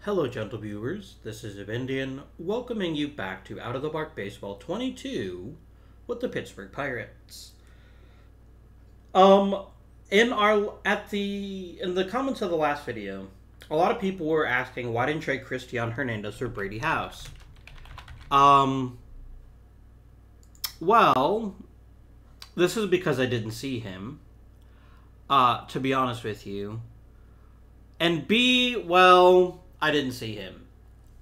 Hello, gentle viewers. This is Indian, welcoming you back to Out of the Park Baseball 22 with the Pittsburgh Pirates. In the comments of the last video, a lot of people were asking why didn't trade Christian Hernandez for Brady House. Well, this is because I didn't see him. To be honest with you. And B, well, I didn't see him.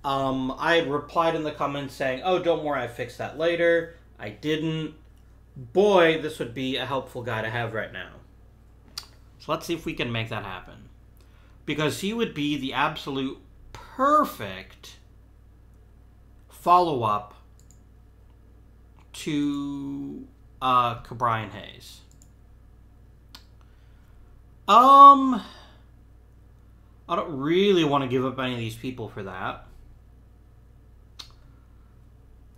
I had replied in the comments saying, oh, don't worry, I fixed that later. I didn't. Boy, this would be a helpful guy to have right now. So let's see if we can make that happen. Because he would be the absolute perfect follow-up to Brian Hayes. I don't really want to give up any of these people for that.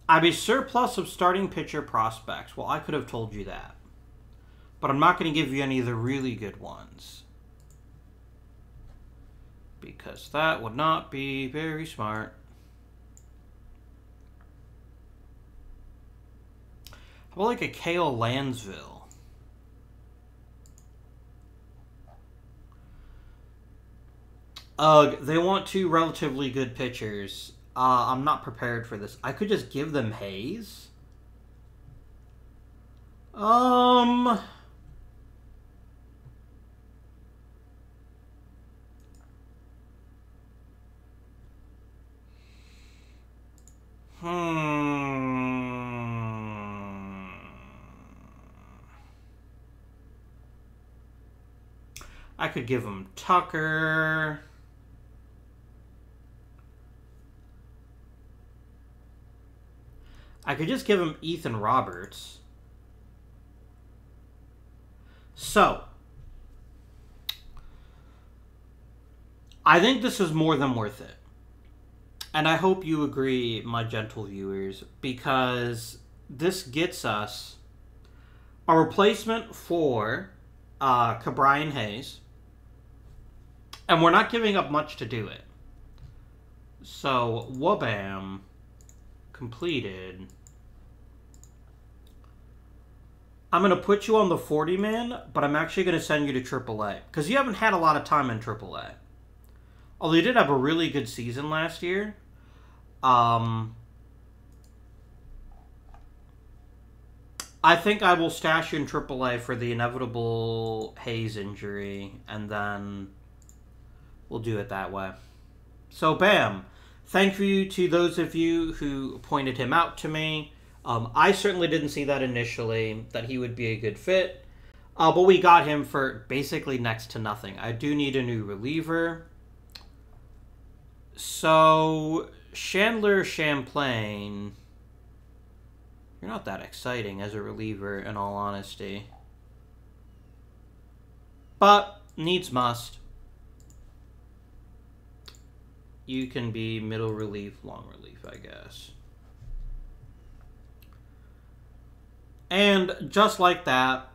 I have a surplus of starting pitcher prospects. Well, I could have told you that. But I'm not going to give you any of the really good ones. Because that would not be very smart. How about like a Kale Lansville? They want two relatively good pitchers. I'm not prepared for this. I could just give them Hayes. I could give him Tucker. I could just give him Ethan Roberts. So, I think this is more than worth it. And I hope you agree, my gentle viewers, because this gets us a replacement for Brian Hayes. And we're not giving up much to do it. So, wabam. Completed. I'm going to put you on the 40-man, but I'm actually going to send you to AAA. Because you haven't had a lot of time in AAA. Although you did have a really good season last year. I think I will stash you in AAA for the inevitable Hayes injury. And then we'll do it that way. So, bam. Thank you to those of you who pointed him out to me. I certainly didn't see that initially, that he would be a good fit. But we got him for basically next to nothing. I do need a new reliever. So, Chandler Champlain, you're not that exciting as a reliever, in all honesty. But, needs must. You can be middle relief, long relief, I guess. And just like that,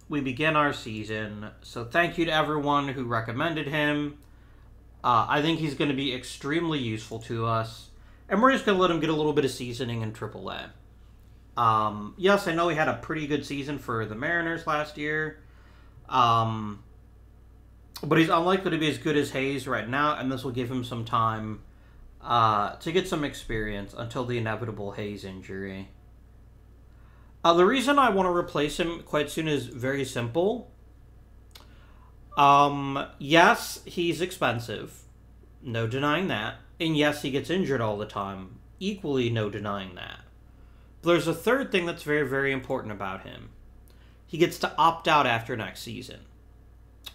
we begin our season. So thank you to everyone who recommended him. I think he's going to be extremely useful to us. And we're just going to let him get a little bit of seasoning in AAA. Yes, I know he had a pretty good season for the Mariners last year. But he's unlikely to be as good as Hayes right now, and this will give him some time to get some experience until the inevitable Hayes injury. The reason I want to replace him quite soon is very simple. Yes, he's expensive. No denying that. And yes, he gets injured all the time. Equally no denying that. But there's a third thing that's very, very important about him. He gets to opt out after next season.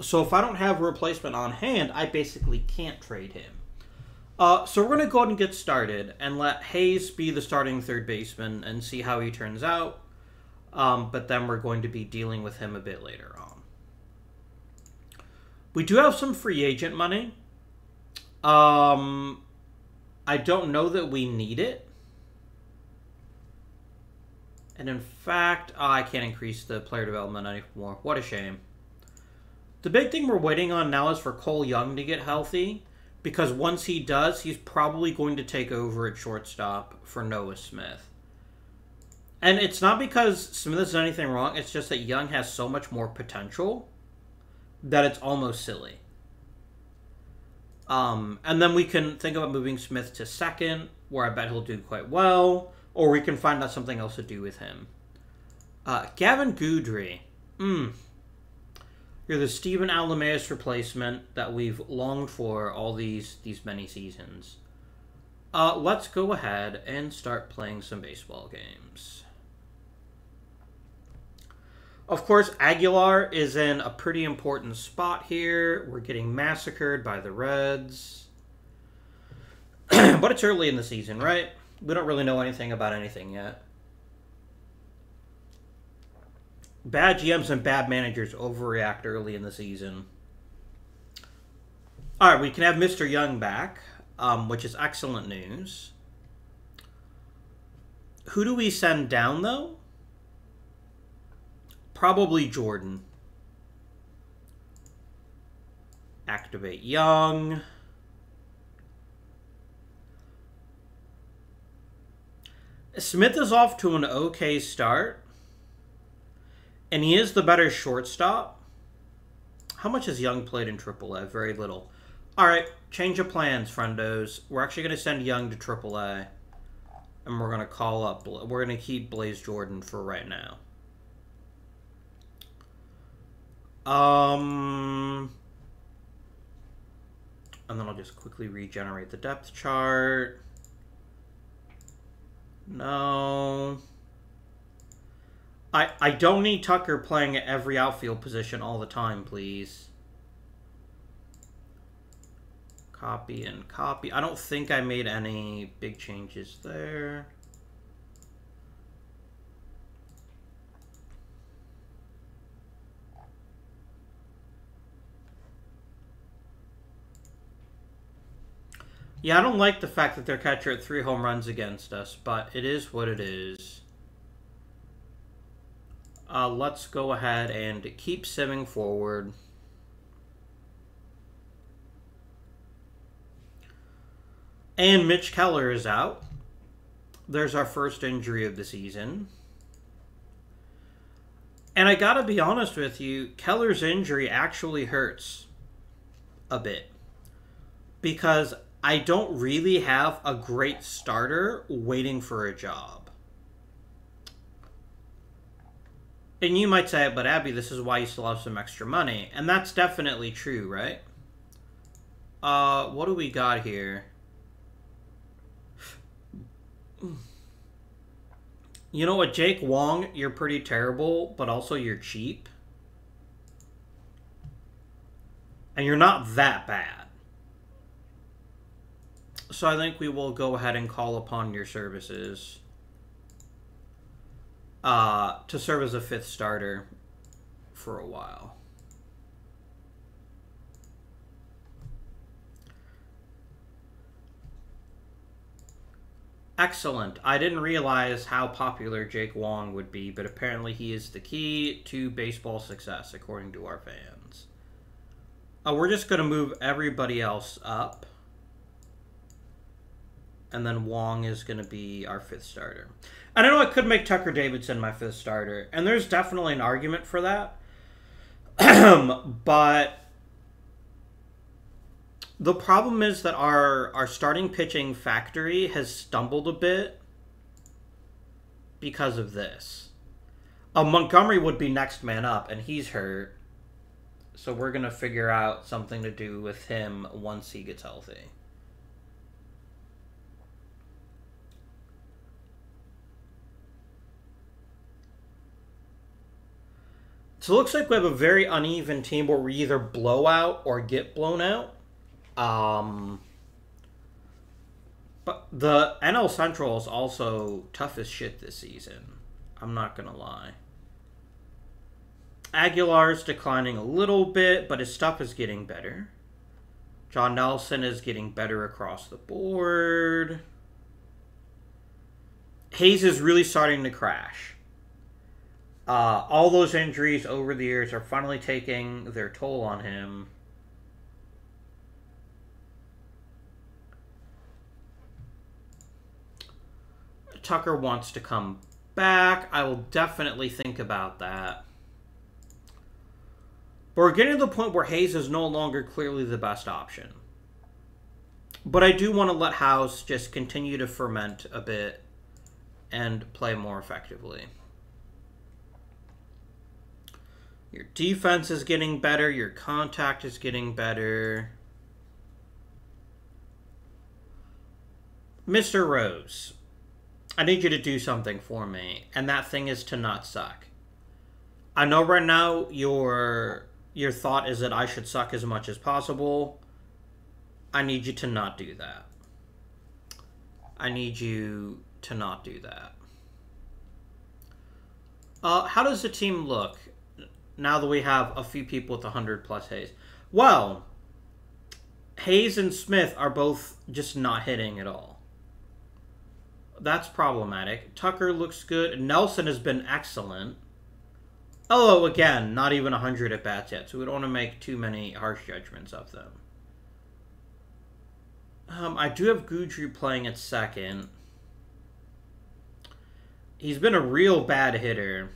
So if I don't have a replacement on hand, I basically can't trade him. So we're going to go ahead and get started and let Hayes be the starting third baseman and see how he turns out. But then we're going to be dealing with him a bit later on. We do have some free agent money. I don't know that we need it. And in fact, I can't increase the player development anymore. What a shame. The big thing we're waiting on now is for Cole Young to get healthy. Because once he does, he's probably going to take over at shortstop for Noah Smith. And it's not because Smith has done anything wrong, it's just that Young has so much more potential that it's almost silly. And then we can think about moving Smith to second, where I bet he'll do quite well, or we can find out something else to do with him. Gavin Goudry. You're the Steven Alamaeus replacement that we've longed for all these many seasons. Let's go ahead and start playing some baseball games. Of course, Aguilar is in a pretty important spot here. We're getting massacred by the Reds. But it's early in the season, right? We don't really know anything about anything yet. Bad GMs and bad managers overreact early in the season. Alright, we can have Mr. Young back, which is excellent news. Who do we send down, though? Probably Jordan. Activate Young. Smith is off to an okay start. And he is the better shortstop. How much has Young played in AAA? Very little. Alright, change of plans, friendos. We're actually going to send Young to AAA. And we're going to call up... We're going to keep Blaze Jordan for right now. And then I'll just quickly regenerate the depth chart. No... I don't need Tucker playing at every outfield position all the time, please. Copy and copy. I don't think I made any big changes there. Yeah, I don't like the fact that their catcher had 3 home runs against us, but it is what it is. Let's go ahead and keep simming forward. And Mitch Keller is out. There's our first injury of the season. And I gotta be honest with you, Keller's injury actually hurts a bit. Because I don't really have a great starter waiting for a job. And you might say, but Abby, this is why you still have some extra money. And that's definitely true, right? What do we got here? You know what, Jake Wong, you're pretty terrible, but also you're cheap. And you're not that bad. So I think we will go ahead and call upon your services. To serve as a 5th starter for a while. Excellent. I didn't realize how popular Jake Wong would be, but apparently he is the key to baseball success, according to our fans. We're just going to move everybody else up. And then Wong is going to be our 5th starter. And I know I could make Tucker Davidson my 5th starter, and there's definitely an argument for that. But the problem is that our starting pitching factory has stumbled a bit because of this. Montgomery would be next man up, and he's hurt. So we're going to figure out something to do with him once he gets healthy. So it looks like we have a very uneven team where we either blow out or get blown out. But the NL Central is also tough as shit this season. I'm not going to lie. Aguilar's declining a little bit, but his stuff is getting better. John Nelson is getting better across the board. Hayes is really starting to crash. All those injuries over the years are finally taking their toll on him. Tucker wants to come back. I will definitely think about that. But we're getting to the point where Hayes is no longer clearly the best option. But I do want to let House just continue to ferment a bit and play more effectively. Your defense is getting better. Your contact is getting better. Mr. Rose, I need you to do something for me. And that thing is to not suck. I know right now your thought is that I should suck as much as possible. I need you to not do that. I need you to not do that. How does the team look now that we have a few people with 100 plus Hayes? Well, Hayes and Smith are both just not hitting at all. That's problematic. Tucker looks good. Nelson has been excellent. Although, again, not even 100 at-bats yet, so we don't want to make too many harsh judgments of them. I do have Goudreau playing at second. He's been a real bad hitter.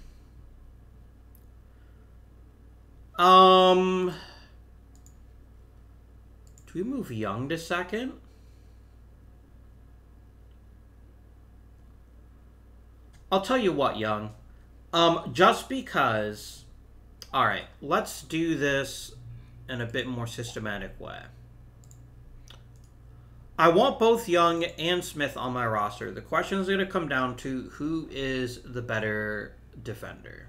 Do we move Young to second? I'll tell you what, Young. Just because... Alright, let's do this in a bit more systematic way. I want both Young and Smith on my roster. The question is going to come down to who is the better defender.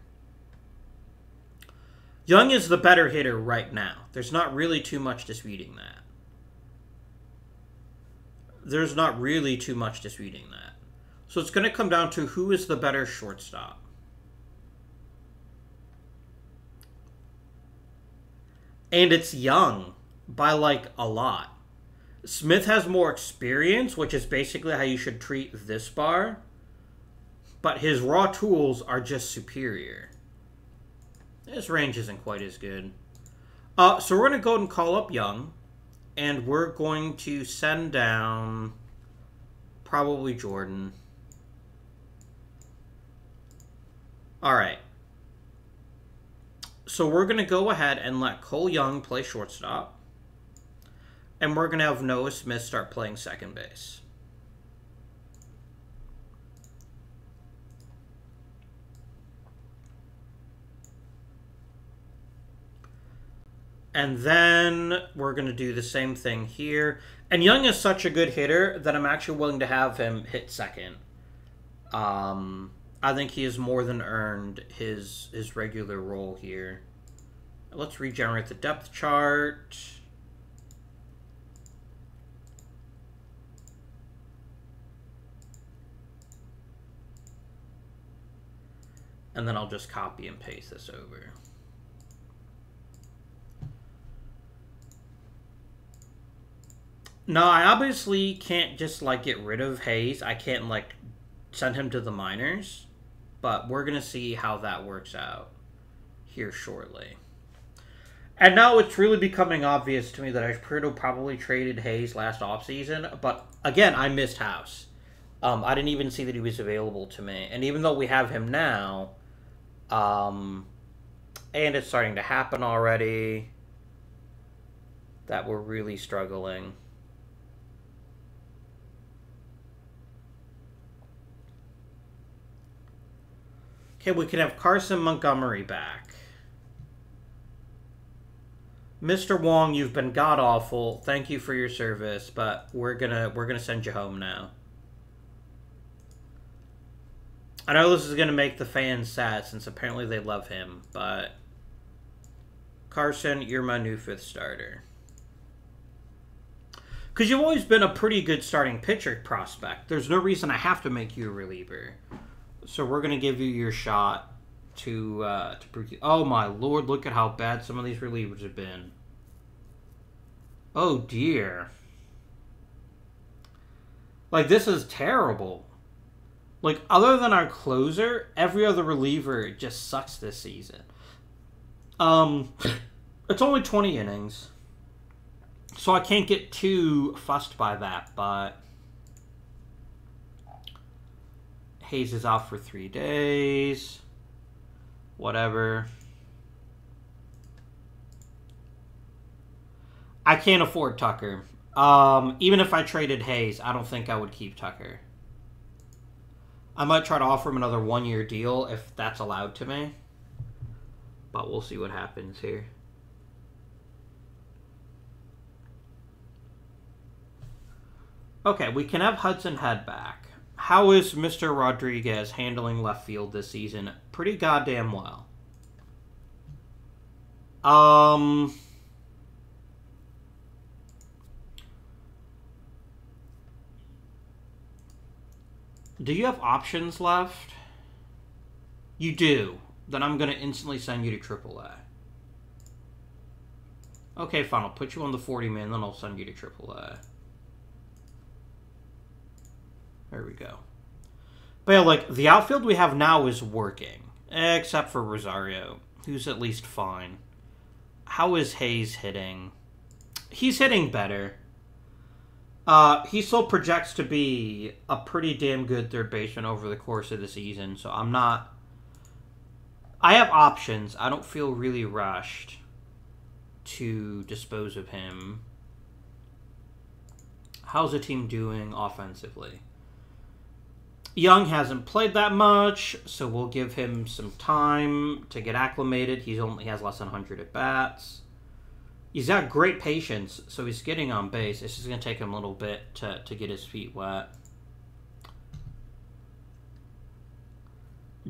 Young is the better hitter right now. There's not really too much disputing that. There's not really too much disputing that. So it's going to come down to who is the better shortstop. And it's Young by like a lot. Smith has more experience, which is basically how you should treat this bar. But his raw tools are just superior. His range isn't quite as good. So we're going to go ahead and call up Young. And we're going to send down probably Jordan. Alright. So we're going to go ahead and let Cole Young play shortstop. And we're going to have Noah Smith start playing second base. And then we're going to do the same thing here. And Young is such a good hitter that I'm actually willing to have him hit second. I think he has more than earned his regular role here. Let's regenerate the depth chart. And then I'll just copy and paste this over. No, I obviously can't just, like, get rid of Hayes. I can't, like, send him to the minors. But we're going to see how that works out here shortly. And now it's really becoming obvious to me that I should have probably traded Hayes last offseason. But, again, I missed House. I didn't even see that he was available to me. And even though we have him now, and it's starting to happen already, that we're really struggling. Okay, we can have Carson Montgomery back. Mr. Wong, you've been god-awful. Thank you for your service, but we're gonna send you home now. I know this is gonna make the fans sad since apparently they love him, but Carson, you're my new fifth starter. Because you've always been a pretty good starting pitcher prospect. There's no reason I have to make you a reliever. So we're going to give you your shot to prove you. Oh my lord, look at how bad some of these relievers have been. Oh dear. Like, this is terrible. Like, other than our closer, every other reliever just sucks this season. It's only 20 innings. So I can't get too fussed by that, but Hayes is out for 3 days. Whatever. I can't afford Tucker. Even if I traded Hayes, I don't think I would keep Tucker. I might try to offer him another 1-year deal if that's allowed to me. But we'll see what happens here. Okay, we can have Hudson head back. How is Mr. Rodriguez handling left field this season? Pretty goddamn well. Do you have options left? You do. Then I'm going to instantly send you to AAA. Okay, fine. I'll put you on the 40-man, then I'll send you to AAA. There we go. But yeah, like, the outfield we have now is working. Except for Rosario, who's at least fine. How is Hayes hitting? He's hitting better. He still projects to be a pretty damn good third baseman over the course of the season, so I'm not... I have options. I don't feel really rushed to dispose of him. How's the team doing offensively? Young hasn't played that much, so we'll give him some time to get acclimated. He only has less than 100 at-bats. He's got great patience, so he's getting on base. It's just going to take him a little bit to get his feet wet.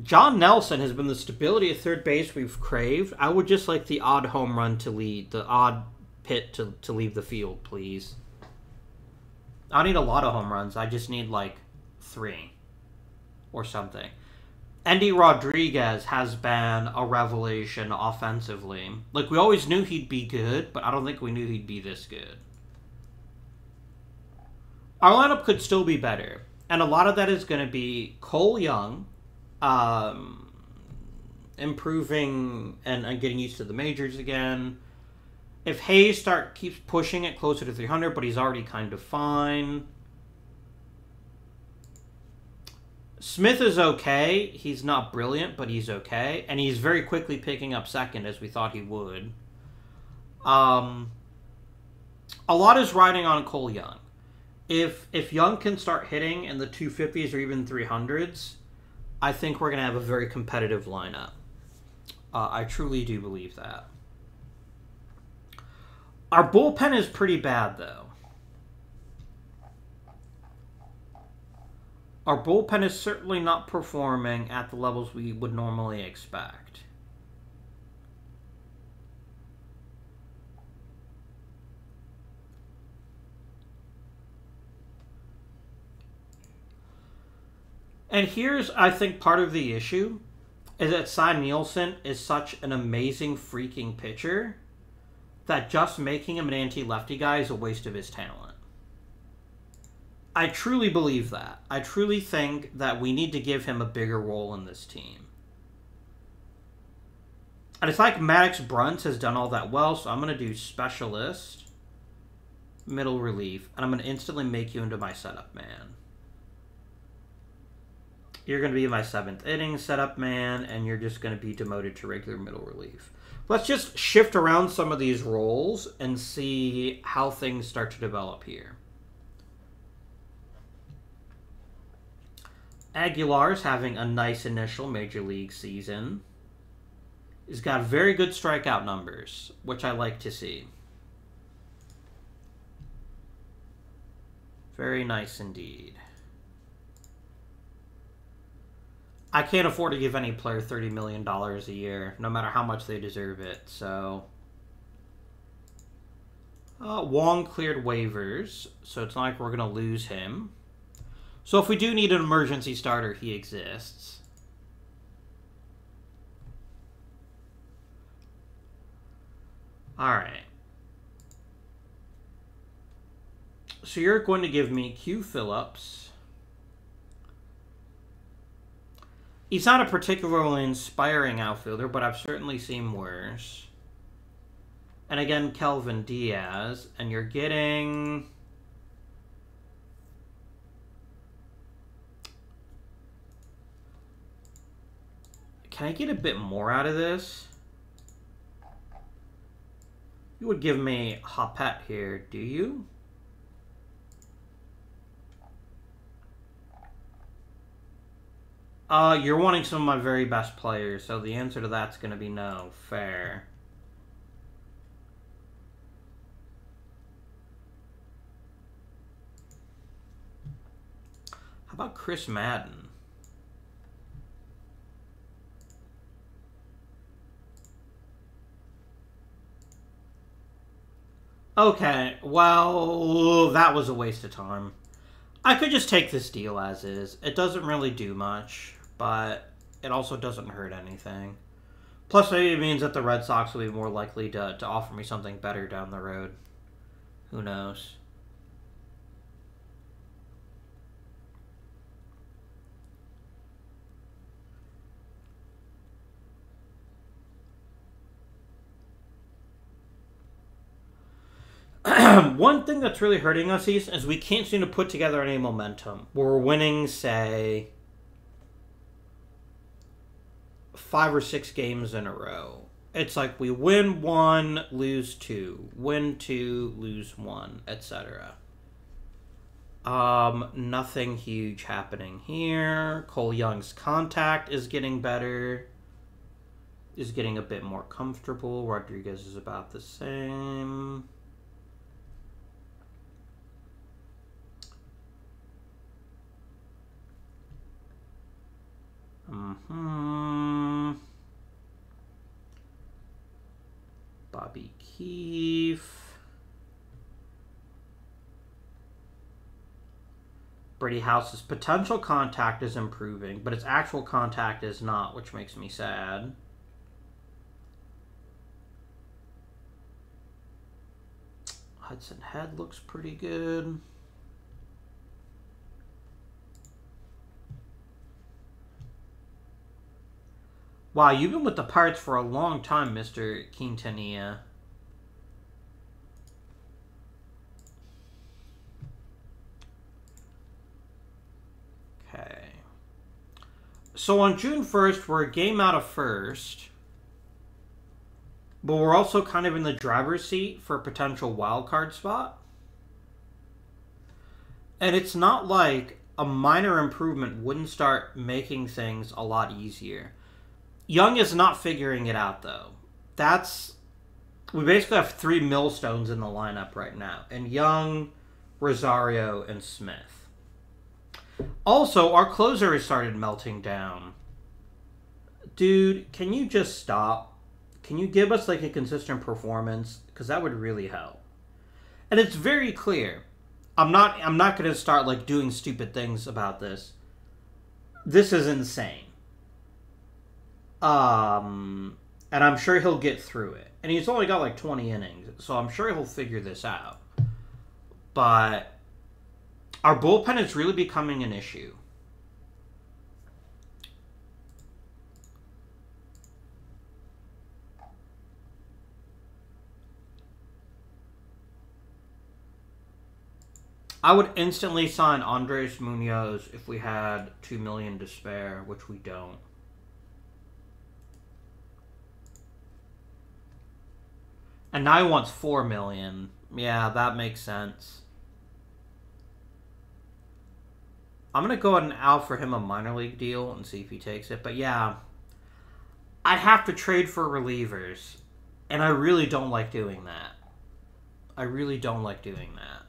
John Nelson has been the stability at third base we've craved. I would just like the odd home run to lead, the odd hit to leave the field, please. I don't need a lot of home runs. I just need, like, 3 or something. Andy Rodriguez has been a revelation offensively. Like, we always knew he'd be good, but I don't think we knew he'd be this good. Our lineup could still be better. And a lot of that is going to be Cole Young, improving and getting used to the majors again. If Hayes keeps pushing it closer to 300, but he's already kind of fine. Smith is okay. He's not brilliant, but he's okay. And he's very quickly picking up second, as we thought he would. A lot is riding on Cole Young. If Young can start hitting in the 250s or even 300s, I think we're going to have a very competitive lineup. I truly do believe that. Our bullpen is pretty bad, though. Our bullpen is certainly not performing at the levels we would normally expect. And here's, I think, part of the issue, is that Cy Nielsen is such an amazing freaking pitcher that just making him an anti-lefty guy is a waste of his talent. I truly believe that. I truly think that we need to give him a bigger role in this team. And it's like Maddox Bruns has done all that well, so I'm going to do specialist, middle relief, and I'm going to instantly make you into my setup man. You're going to be my 7th inning setup man, and you're just going to be demoted to regular middle relief. Let's just shift around some of these roles and see how things start to develop here. Aguilar's having a nice initial Major League season. He's got very good strikeout numbers, which I like to see. Very nice indeed. I can't afford to give any player $30 million a year, no matter how much they deserve it, so... Wong cleared waivers, so it's not like we're going to lose him. So if we do need an emergency starter, he exists. Alright. So you're going to give me Q Phillips. He's not a particularly inspiring outfielder, but I've certainly seen worse. And again, Kelvin Diaz. And you're getting... Can I get a bit more out of this? You would give me Hoppet here, do you? You're wanting some of my very best players, so the answer to that's going to be no. Fair. How about Chris Madden? Okay, well, that was a waste of time. I could just take this deal as is. It doesn't really do much, but it also doesn't hurt anything. Plus, maybe it means that the Red Sox will be more likely to offer me something better down the road. Who knows? One thing that's really hurting us is we can't seem to put together any momentum. We're winning, say, 5 or 6 games in a row. It's like we win 1, lose 2, win 2, lose 1, etc. Nothing huge happening here. Cole Young's contact is getting better. Is getting a bit more comfortable. Rodriguez is about the same. Bobby Keefe. Brady House's potential contact is improving, but its actual contact is not, which makes me sad. Hudson Head looks pretty good. Wow, you've been with the Pirates for a long time, Mr. Quintanilla. Okay. So on June 1st, we're a game out of first. But we're also kind of in the driver's seat for a potential wild card spot. And it's not like a minor improvement wouldn't start making things a lot easier. Young is not figuring it out, though. We basically have 3 millstones in the lineup right now. And Young, Rosario, and Smith. Also, our closer has started melting down. Dude, can you just stop? Can you give us, like, a consistent performance? Because that would really help. And it's very clear. I'm not going to start, like, doing stupid things about this. This is insane. And I'm sure he'll get through it. And he's only got like 20 innings, so I'm sure he'll figure this out. But our bullpen is really becoming an issue. I would instantly sign Andres Munoz if we had $2 million to spare, which we don't. And now he wants $4 million. Yeah, that makes sense. I'm going to go ahead and offer him a minor league deal and see if he takes it. But yeah, I'd have to trade for relievers. And I really don't like doing that. I really don't like doing that.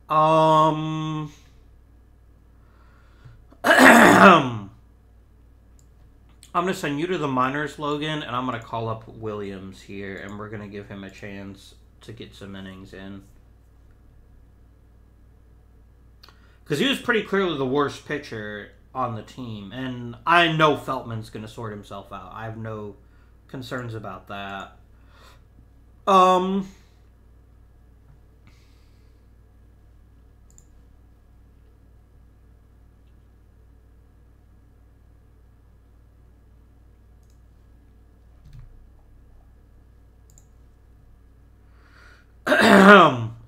I'm going to send you to the minors, Logan, and I'm going to call up Williams here, and we're going to give him a chance to get some innings in. Because he was pretty clearly the worst pitcher on the team, and I know Feltman's going to sort himself out. I have no concerns about that.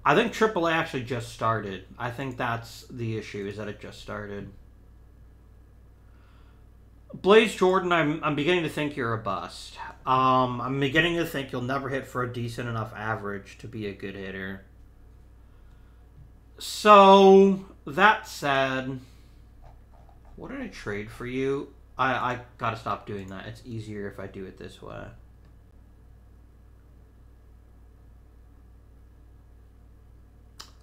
I think AAA actually just started. I think that's the issue, is that it just started. Blaze Jordan, I'm beginning to think you're a bust. I'm beginning to think you'll never hit for a decent enough average to be a good hitter. So, that said, what did I trade for you? I gotta stop doing that. It's easier if I do it this way.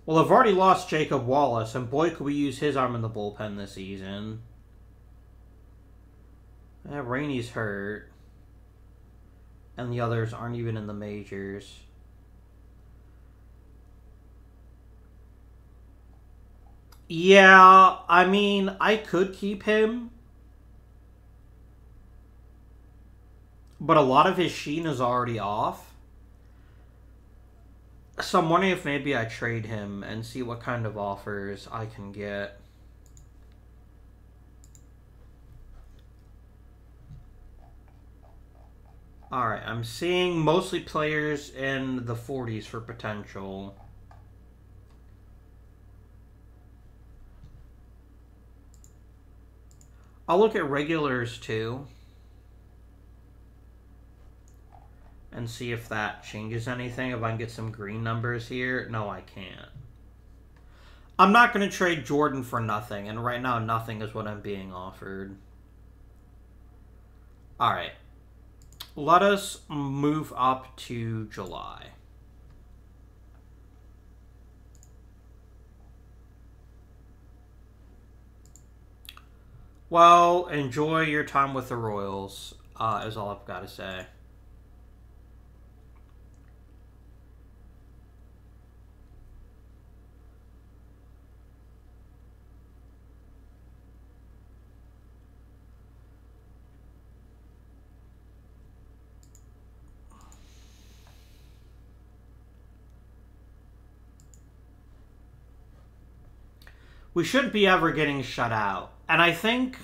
Well, I've already lost Jacob Wallace, and boy, could we use his arm in the bullpen this season. Rainey's hurt. And the others aren't even in the majors. Yeah, I mean, I could keep him. But a lot of his sheen is already off. So I'm wondering if maybe I trade him and see what kind of offers I can get. Alright, I'm seeing mostly players in the 40s for potential. I'll look at regulars too. And see if that changes anything. If I can get some green numbers here. No, I can't. I'm not going to trade Jordan for nothing. And right now, nothing is what I'm being offered. Alright. Let us move up to July. Well, enjoy your time with the Royals, is all I've got to say. We shouldn't be ever getting shut out. And I think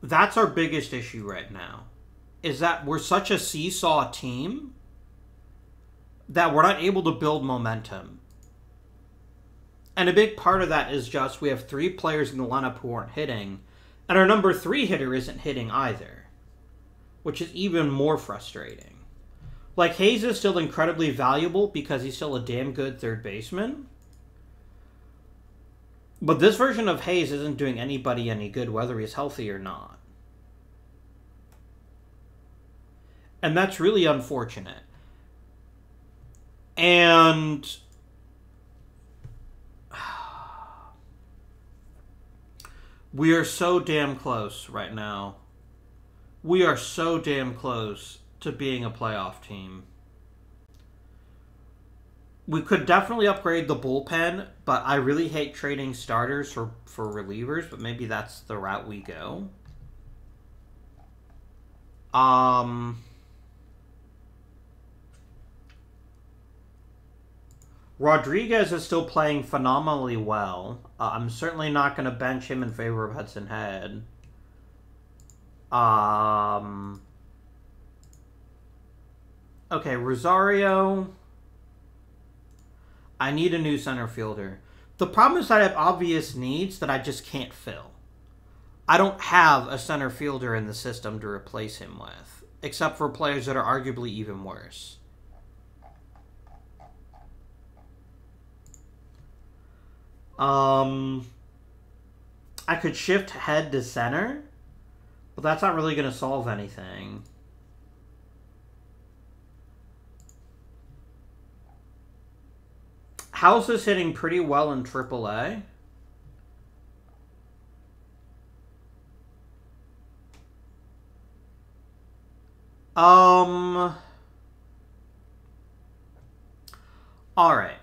that's our biggest issue right now. Is that we're such a seesaw team that we're not able to build momentum. And a big part of that is just we have 3 players in the lineup who aren't hitting. And our number 3 hitter isn't hitting either. Which is even more frustrating. Like, Hayes is still incredibly valuable because he's still a damn good third baseman. But this version of Hayes isn't doing anybody any good, whether he's healthy or not. And that's really unfortunate. And we are so damn close right now. We are so damn close to being a playoff team. We could definitely upgrade the bullpen, but I really hate trading starters for relievers, but maybe that's the route we go. Rodriguez is still playing phenomenally well. I'm certainly not going to bench him in favor of Hudson Head. Okay, Rosario. I need a new center fielder. The problem is that I have obvious needs that I just can't fill. I don't have a center fielder in the system to replace him with, except for players that are arguably even worse. I could shift Head to center, but that's not really going to solve anything. House is hitting pretty well in AAA. Alright.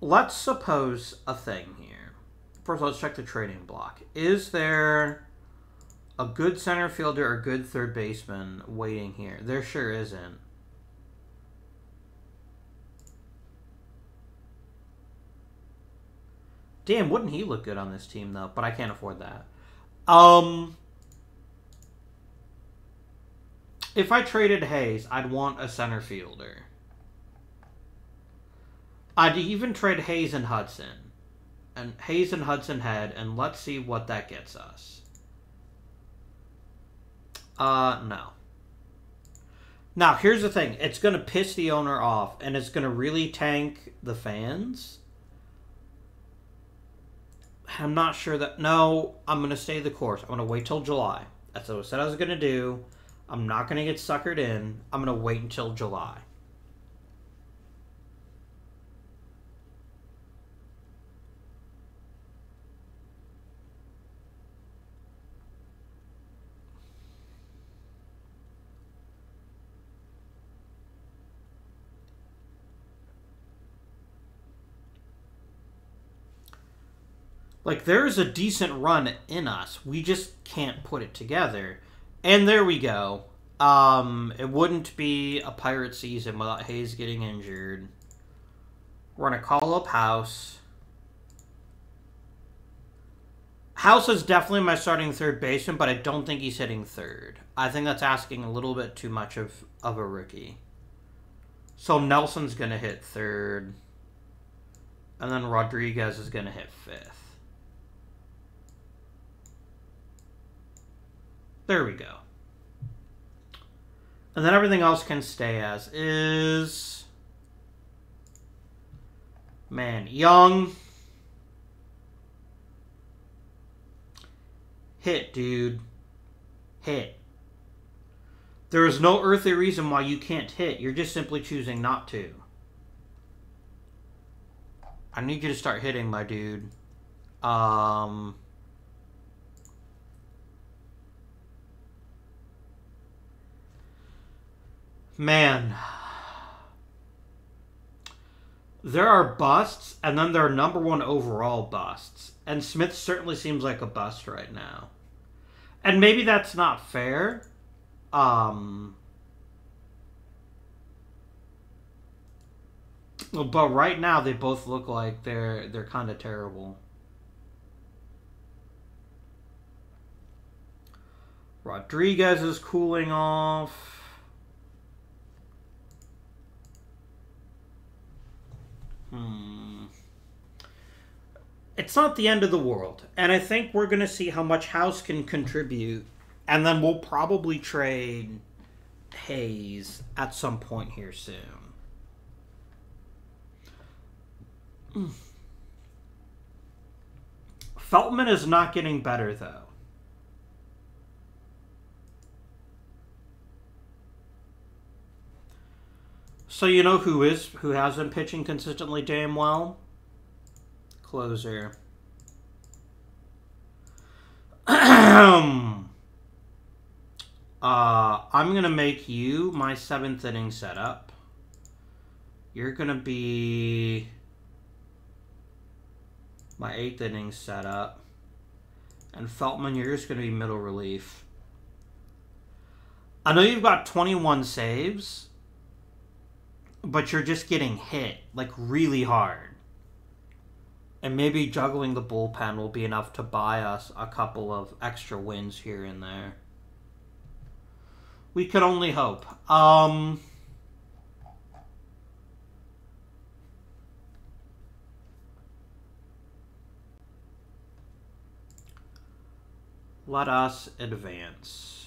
Let's suppose a thing here. First, let's check the trading block. Is there a good center fielder or good third baseman waiting here? There sure isn't. Damn, wouldn't he look good on this team, though? But I can't afford that. If I traded Hayes, I'd want a center fielder. I'd even trade Hayes and Hudson. And Hayes and Hudson Head, and let's see what that gets us. No. Now, here's the thing. It's going to piss the owner off, and it's going to really tank the fans. I'm not sure that... No, I'm going to stay the course. I'm going to wait till July. That's what I said I was going to do. I'm not going to get suckered in. I'm going to wait until July. Like, there's a decent run in us. We just can't put it together. And there we go. It wouldn't be a Pirate season without Hayes getting injured. We're going to call up House. House is definitely my starting third baseman, but I don't think he's hitting third. I think that's asking a little bit too much of a rookie. So Nelson's going to hit third. And then Rodriguez is going to hit fifth. There we go. And then everything else can stay as is. Man, Young. Hit, dude. Hit. There is no earthly reason why you can't hit. You're just simply choosing not to. I need you to start hitting, my dude. Man. There are busts, and then there are number one overall busts. And Smith certainly seems like a bust right now. And maybe that's not fair. But right now they both look like they're kind of terrible. Rodriguez is cooling off. It's not the end of the world. And I think we're going to see how much House can contribute. And then we'll probably trade Hayes at some point here soon. Feltman is not getting better, though. So you know who has been pitching consistently damn well? Closer. I'm going to make you my 7th inning setup. You're going to be my 8th inning setup. And Feltman, you're just going to be middle relief. I know you've got 21 saves, but you're just getting hit, like, really hard. And maybe juggling the bullpen will be enough to buy us a couple of extra wins here and there. We could only hope. Let us advance.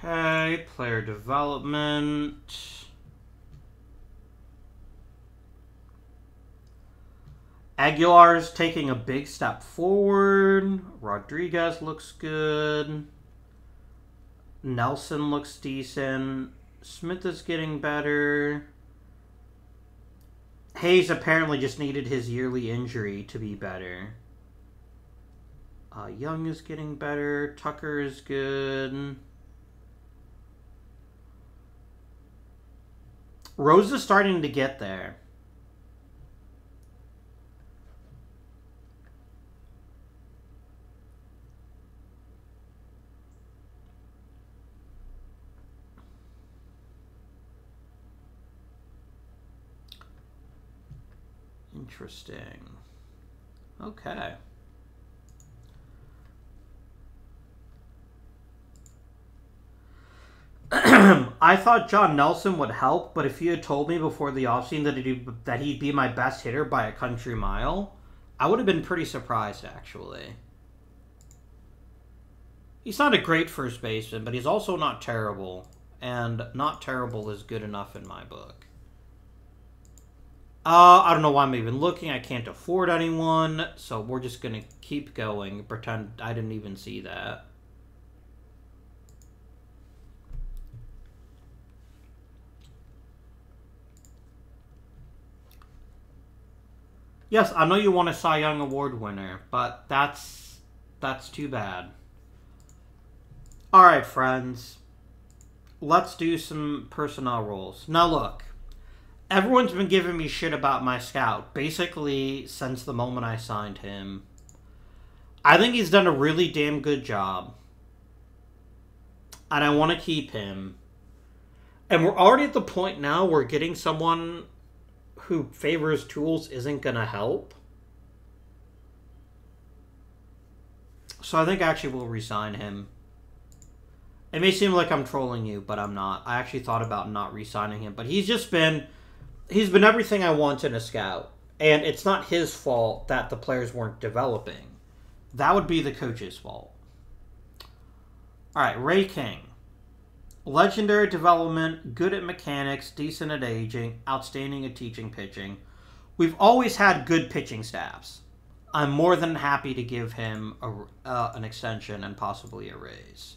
Okay, player development. Aguilar's taking a big step forward. Rodriguez looks good. Nelson looks decent. Smith is getting better. Hayes apparently just needed his yearly injury to be better. Young is getting better. Tucker is good. Rose is starting to get there. Interesting. Okay. I thought John Nelson would help, but if you had told me before the offseason that he'd be my best hitter by a country mile, I would have been pretty surprised, actually. He's not a great first baseman, but he's also not terrible. And not terrible is good enough in my book. I don't know why I'm even looking. I can't afford anyone, so we're just going to keep going. Pretend I didn't even see that. Yes, I know you want a Cy Young Award winner, but that's too bad. Alright, friends. Let's do some personnel roles. Now look, everyone's been giving me shit about my scout, basically since the moment I signed him. I think he's done a really damn good job. And I want to keep him. And we're already at the point now where getting someone who favors tools isn't going to help. So I think actually we'll resign him. It may seem like I'm trolling you, but I'm not. I actually thought about not re-signing him. But he's been everything I want in a scout. And it's not his fault that the players weren't developing. That would be the coach's fault. Alright, Ray King. Legendary development, good at mechanics, decent at aging, outstanding at teaching pitching. We've always had good pitching staffs. I'm more than happy to give him an extension and possibly a raise.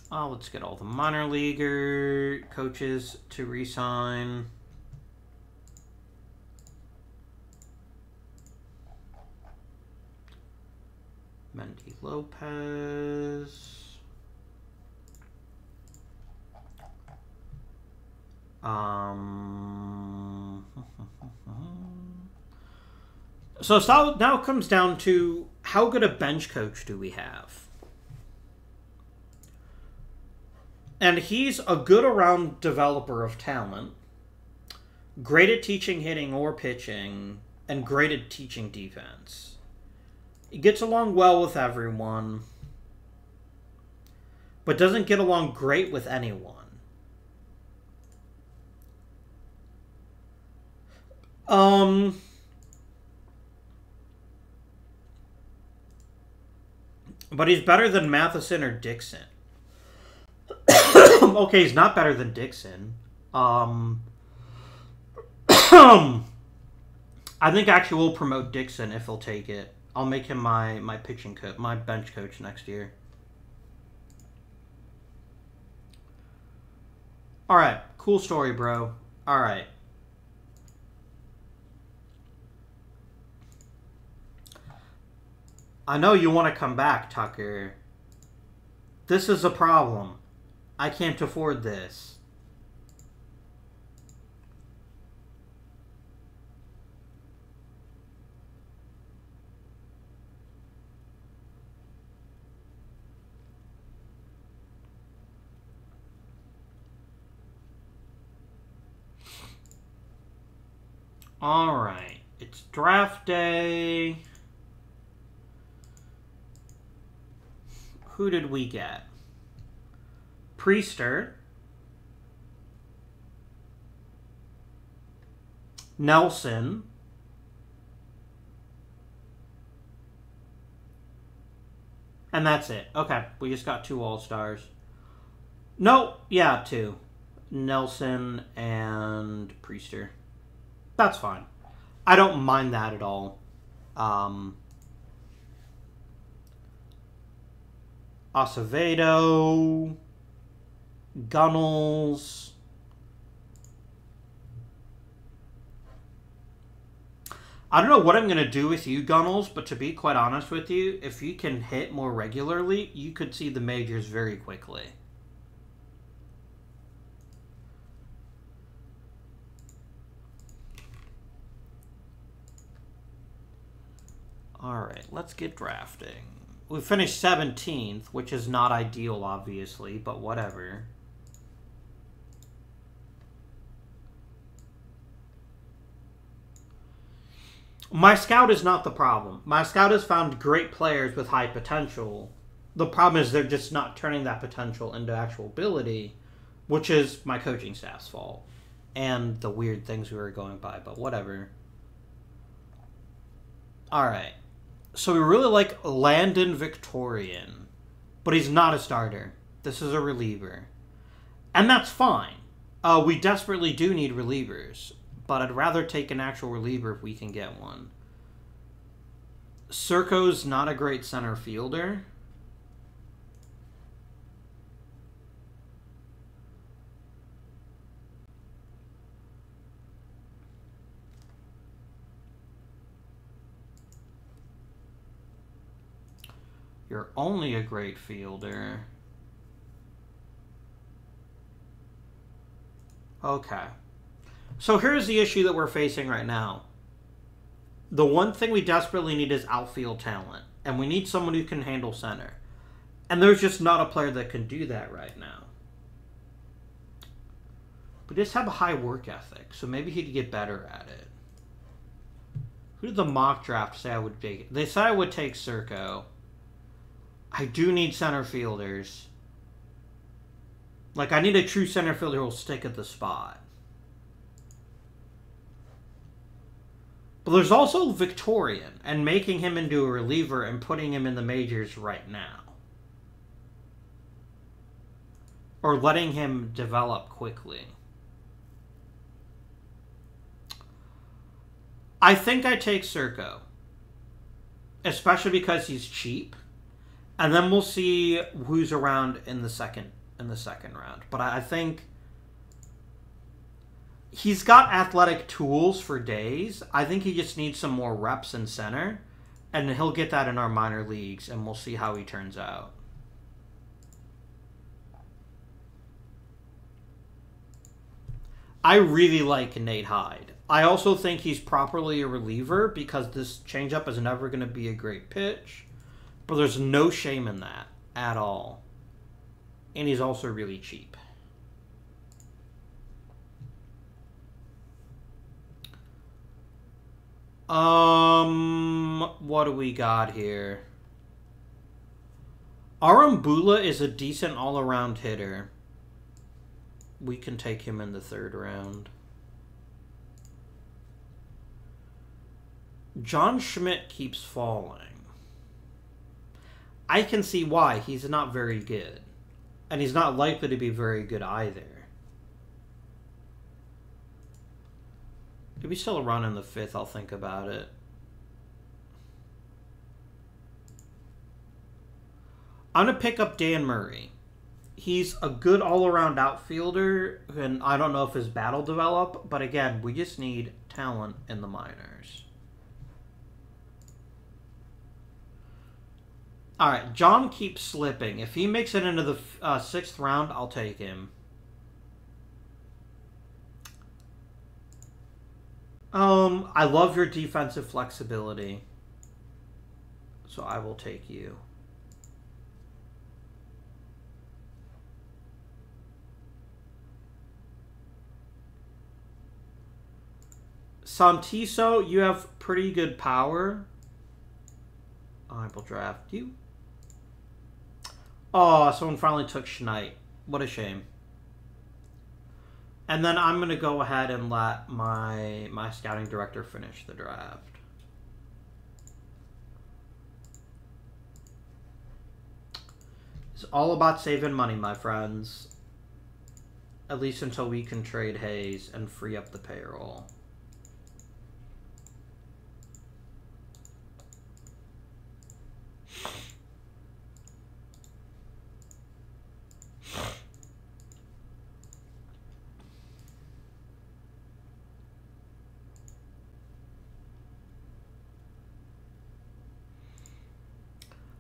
Let's get all the minor leaguer coaches to re-sign. Mendy Lopez. So now it comes down to how good a bench coach do we have? And he's a good around developer of talent, great at teaching hitting or pitching, and great at teaching defense. He gets along well with everyone, but doesn't get along great with anyone. But he's better than Matheson or Dixon. Okay, he's not better than Dixon. I think actually we'll promote Dixon if he'll take it. I'll make him my pitching coach, my bench coach next year. All right, cool story, bro. All right. I know you want to come back, Tucker. This is a problem. I can't afford this. All right. It's draft day. Who did we get? Priester. Nelson. And that's it. Okay, we just got 2 All-Stars. No, yeah, 2. Nelson and Priester. That's fine. I don't mind that at all. Acevedo, Gunnels. I don't know what I'm going to do with you, Gunnels, but to be quite honest with you, if you can hit more regularly, you could see the majors very quickly. Alright, let's get drafting. We finished 17th, which is not ideal, obviously, but whatever. My scout is not the problem. My scout has found great players with high potential, The problem is they're just not turning that potential into actual ability, which is my coaching staff's fault. And the weird things we were going by, but whatever. Alright. So we really like Landon Victorian. But he's not a starter. This is a reliever. And that's fine. We desperately do need relievers. But I'd rather take an actual reliever if we can get one. Serko's not a great center fielder. You're only a great fielder. Okay. So here's the issue that we're facing right now. The one thing we desperately need is outfield talent. And we need someone who can handle center. And there's just not a player that can do that right now. We just have a high work ethic. So maybe he'd get better at it. Who did the mock draft say I would take? They said I would take Serko. I do need center fielders. Like, I need a true center fielder who will stick at the spot. But there's also Victorian, and making him into a reliever and putting him in the majors right now. Or letting him develop quickly. I think I take Serko. Especially because he's cheap. And then we'll see who's around in the second round. But I think he's got athletic tools for days. I think he just needs some more reps in center. And he'll get that in our minor leagues, and we'll see how he turns out. I really like Nate Hyde. I also think he's properly a reliever because this changeup is never going to be a great pitch. But there's no shame in that at all. And he's also really cheap. What do we got here? Arambula is a decent all-around hitter. We can take him in the third round. John Schmidt keeps falling. I can see why. He's not very good. And he's not likely to be very good either. If we still run in the fifth, I'll think about it. I'm going to pick up Dan Murray. He's a good all-around outfielder, and I don't know if his bat will develop, but again, we just need talent in the minors. Alright, John keeps slipping. If he makes it into the sixth round, I'll take him. I love your defensive flexibility. So I will take you. Santiso, you have pretty good power. I will draft you. Oh, someone finally took Schneid. What a shame. And then I'm going to go ahead and let my scouting director finish the draft. It's all about saving money, my friends. At least until we can trade Hayes and free up the payroll.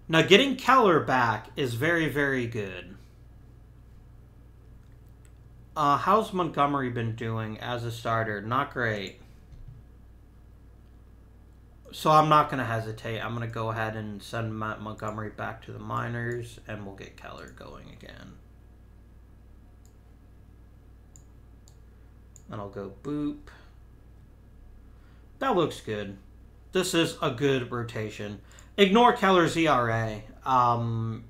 Now, getting Keller back is very, very good. How's Montgomery been doing as a starter? Not great. So I'm not going to hesitate. I'm going to go ahead and send Matt Montgomery back to the minors, and we'll get Keller going again. And I'll go boop. That looks good. This is a good rotation. Ignore Keller's ERA.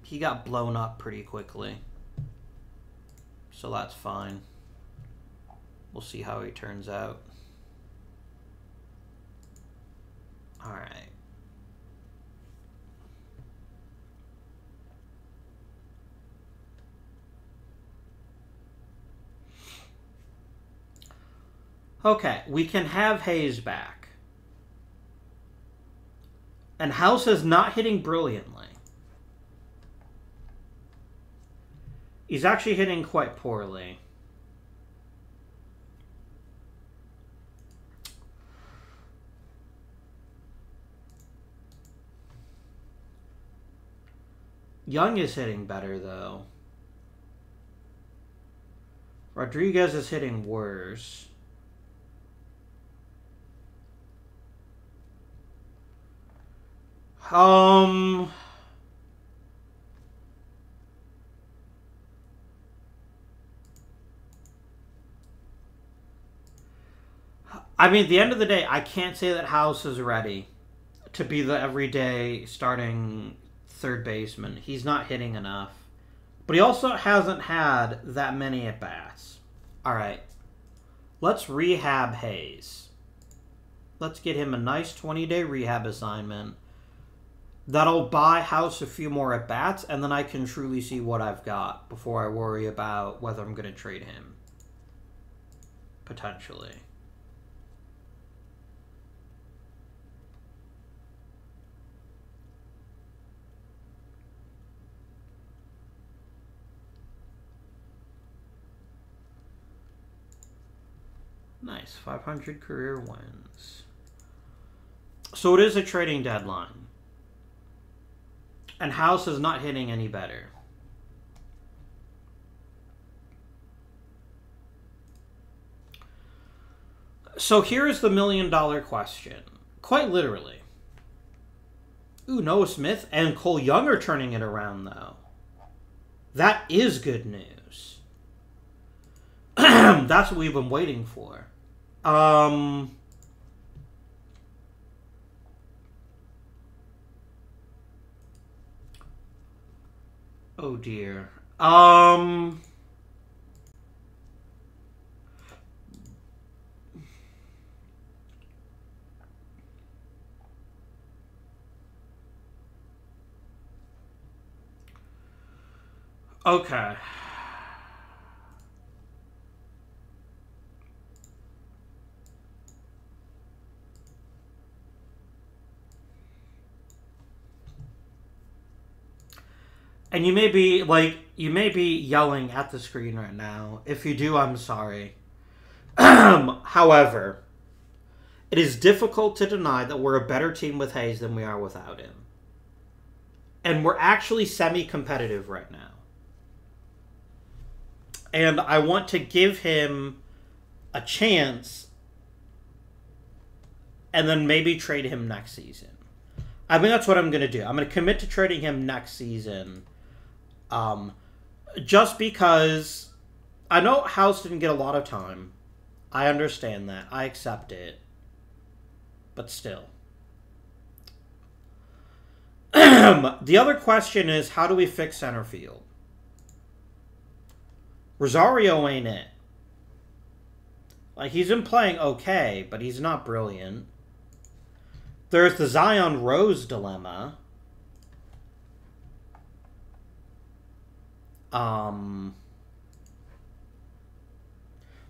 He got blown up pretty quickly. So that's fine. We'll see how he turns out. Alright. Okay, we can have Hayes back. And House is not hitting brilliantly. He's actually hitting quite poorly. Young is hitting better, though. Rodriguez is hitting worse. I mean, at the end of the day, I can't say that House is ready to be the everyday starting third baseman. He's not hitting enough. But he also hasn't had that many at-bats. Alright. Let's rehab Hayes. Let's get him a nice 20-day rehab assignment. That'll buy House a few more at-bats, and then I can truly see what I've got before I worry about whether I'm going to trade him. Potentially. Nice. 500 career wins. So it is a trading deadline. And House is not hitting any better. So here is the $1,000,000 question. Quite literally. Ooh, Noah Smith and Cole Young are turning it around, though. That is good news. That's what we've been waiting for. Oh dear. Okay. And you may be, yelling at the screen right now. If you do, I'm sorry. However, it is difficult to deny that we're a better team with Hayes than we are without him. And we're actually semi-competitive right now. And I want to give him a chance and then maybe trade him next season. I mean, that's what I'm going to do. I'm going to commit to trading him next season. Just because I know House didn't get a lot of time. I understand that. I accept it. But still. The other question is, how do we fix center field? Rosario ain't it. Like, he's been playing okay, but he's not brilliant. There's the Zion Rose dilemma.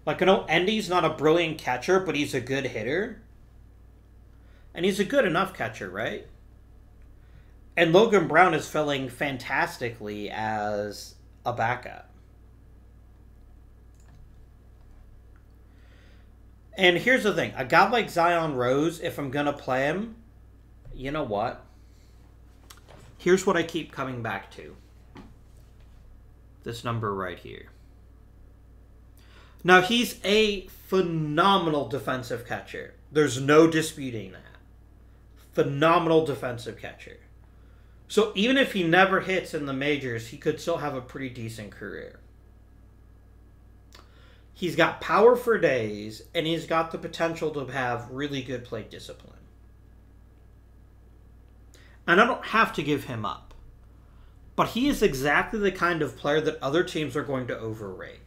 Like, I know Endy's not a brilliant catcher, but he's a good hitter. And he's a good enough catcher, right? And Logan Brown is filling fantastically as a backup. And here's the thing. A guy like Zion Rose, if I'm going to play him, you know what? Here's what I keep coming back to. This number right here. Now, he's a phenomenal defensive catcher. There's no disputing that. Phenomenal defensive catcher. So even if he never hits in the majors, he could still have a pretty decent career. He's got power for days, and he's got the potential to have really good plate discipline. And I don't have to give him up. But he is exactly the kind of player that other teams are going to overrate.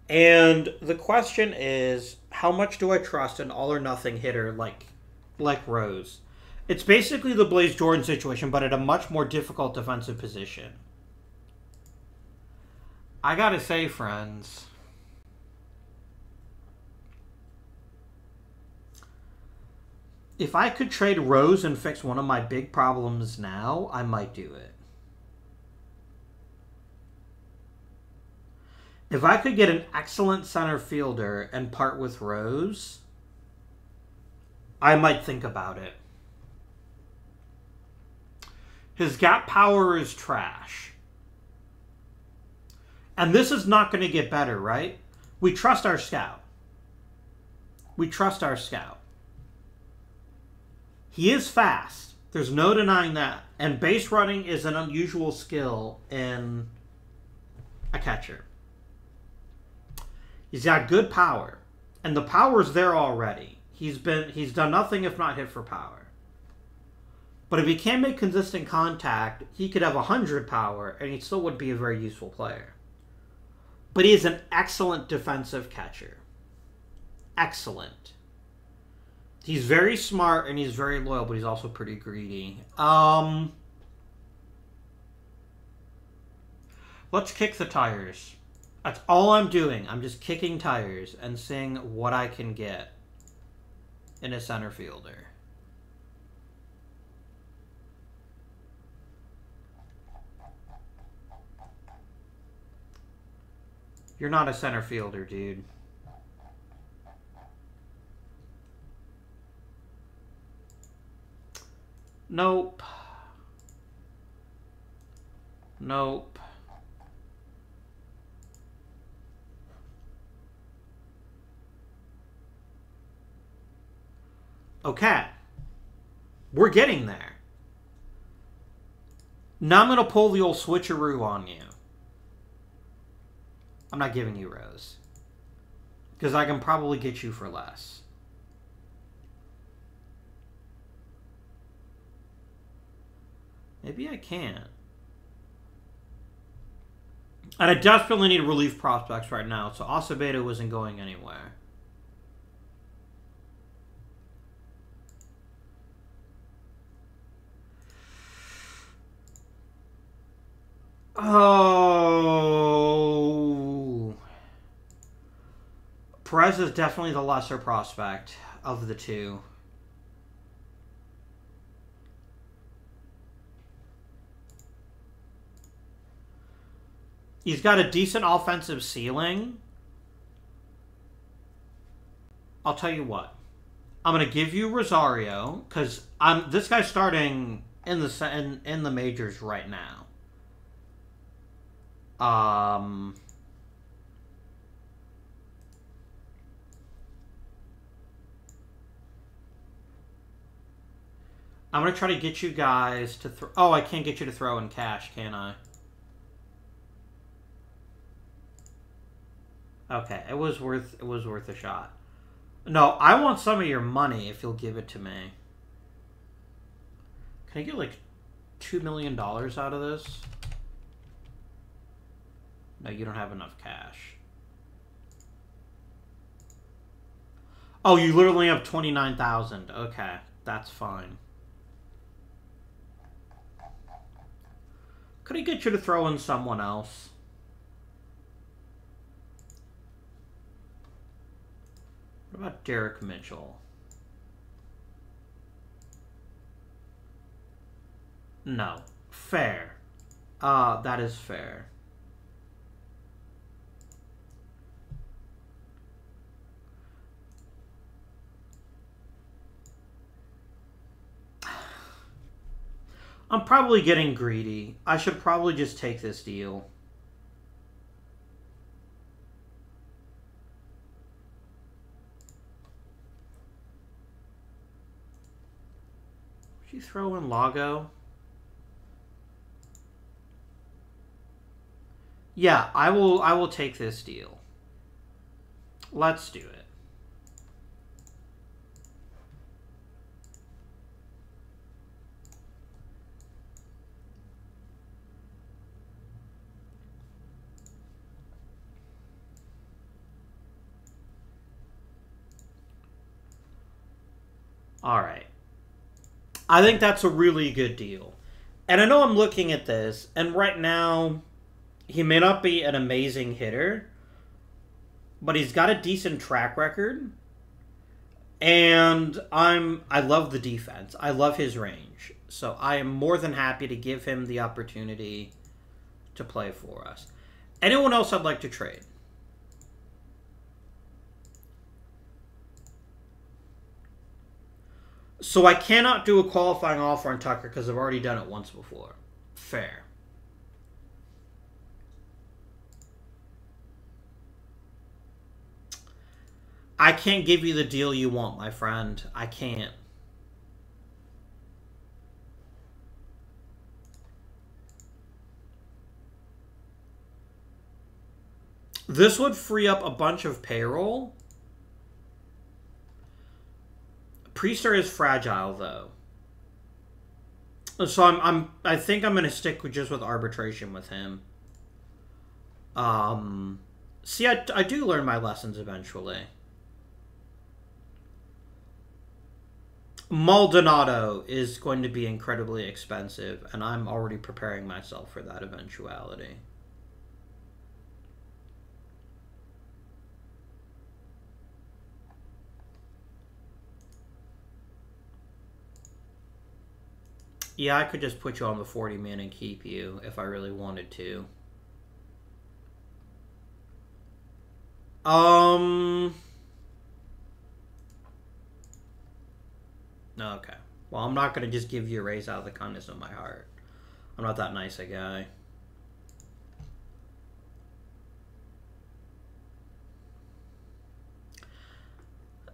And the question is, how much do I trust an all-or-nothing hitter like Rose? It's basically the Blaze Jordan situation, but at a much more difficult defensive position. I gotta say, friends, if I could trade Rose and fix one of my big problems now, I might do it. If I could get an excellent center fielder and part with Rose, I might think about it. His gap power is trash. And this is not going to get better, right? We trust our scout. We trust our scout. He is fast. There's no denying that. And base running is an unusual skill in a catcher. He's got good power. And the power's there already. He's done nothing if not hit for power. But if he can't make consistent contact, he could have 100 power and he still would be a very useful player. But he is an excellent defensive catcher. Excellent. He's very smart and he's very loyal, but he's also pretty greedy. Let's kick the tires. That's all I'm doing. I'm just kicking tires and seeing what I can get in a center fielder. You're not a center fielder, dude. Nope. Nope. Okay. We're getting there. Now I'm going to pull the old switcheroo on you. I'm not giving you Rose. Because I can probably get you for less. Maybe I can't. And I desperately need relief prospects right now, so Acevedo isn't going anywhere. Oh. Perez is definitely the lesser prospect of the two. He's got a decent offensive ceiling. I'll tell you what. I'm going to give you Rosario because this guy's starting in the majors right now. I'm going to try to get you guys to throw... Oh, I can't get you to throw in cash, can I? Okay, it was worth a shot. No, I want some of your money if you'll give it to me. Can I get like $2 million out of this? No, you don't have enough cash. Oh, you literally have 29,000. Okay, that's fine. Could I get you to throw in someone else? What about Derek Mitchell? No. Fair. That is fair. I'm probably getting greedy. I should probably just take this deal. Should you throw in Lago? Yeah, I will take this deal. Let's do it. All right. I think that's a really good deal. And I know I'm looking at this, and right now, he may not be an amazing hitter, but he's got a decent track record. And I love the defense. I love his range. So I am more than happy to give him the opportunity to play for us. Anyone else I'd like to trade? So I cannot do a qualifying offer on Tucker because I've already done it once before. Fair. I can't give you the deal you want, my friend. I can't. This would free up a bunch of payroll. Priester is fragile, though. So I think I'm gonna stick with just with arbitration with him. See, I do learn my lessons eventually. Maldonado is going to be incredibly expensive, and I'm already preparing myself for that eventuality. Yeah, I could just put you on the 40-man and keep you if I really wanted to. Okay. Well, I'm not going to just give you a raise out of the kindness of my heart. I'm not that nice a guy.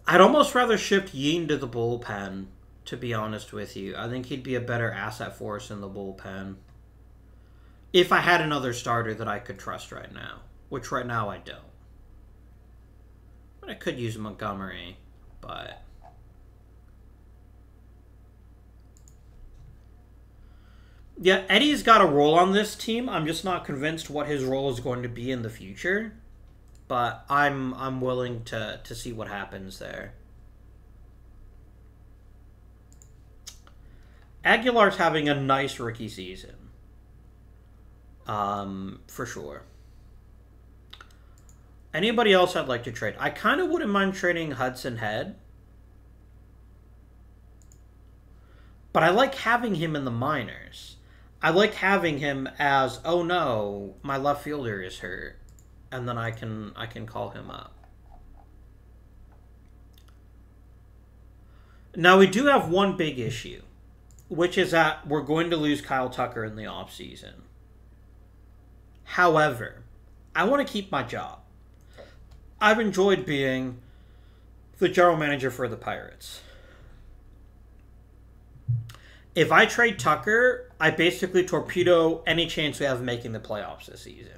I'd almost rather shift Yeen to the bullpen, to be honest with you. I think he'd be a better asset for us in the bullpen. If I had another starter that I could trust right now. Which right now I don't. But I could use Montgomery, but... Yeah, Eddie's got a role on this team. I'm just not convinced what his role is going to be in the future. But I'm willing to see what happens there. Aguilar's having a nice rookie season. For sure. Anybody else I'd like to trade? I kind of wouldn't mind trading Hudson Head. But I like having him in the minors. I like having him as, oh no, my left fielder is hurt. And then I can call him up. Now we do have one big issue, which is that we're going to lose Kyle Tucker in the offseason. However, I want to keep my job. I've enjoyed being the general manager for the Pirates. If I trade Tucker, I basically torpedo any chance we have of making the playoffs this season.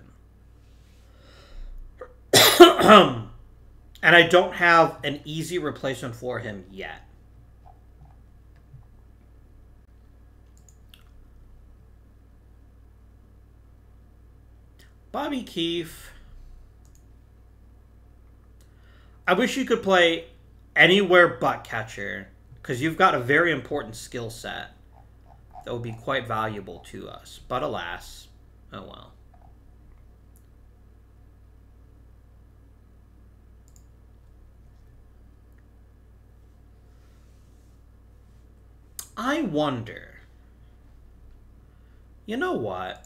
And I don't have an easy replacement for him yet. Bobby Keefe. I wish you could play anywhere but catcher, because you've got a very important skill set that would be quite valuable to us. But alas, oh well. I wonder. You know what?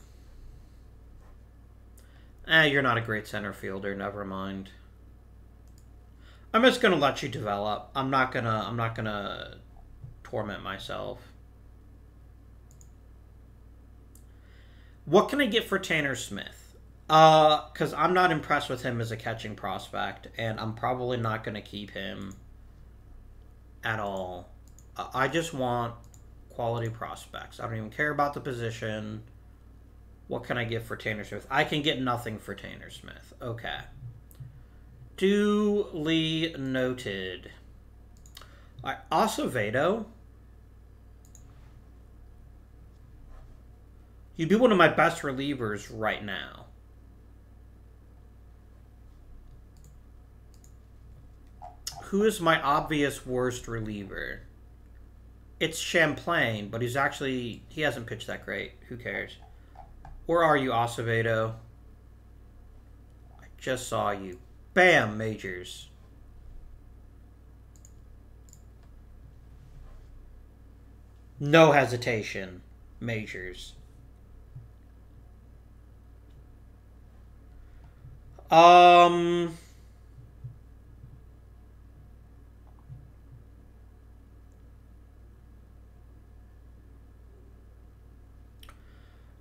You're not a great center fielder, never mind. I'm just gonna let you develop. I'm not gonna torment myself. What can I get for Tanner Smith? Because I'm not impressed with him as a catching prospect, and I'm probably not gonna keep him at all. I just want quality prospects. I don't even care about the position. What can I get for Tanner Smith? I can get nothing for Tanner Smith. Okay. Duly noted. All right, Acevedo. You'd be one of my best relievers right now. Who is my obvious worst reliever? It's Champlain, but he hasn't pitched that great. Who cares? Or are you Acevedo? I just saw you. Bam, Majors. No hesitation, Majors.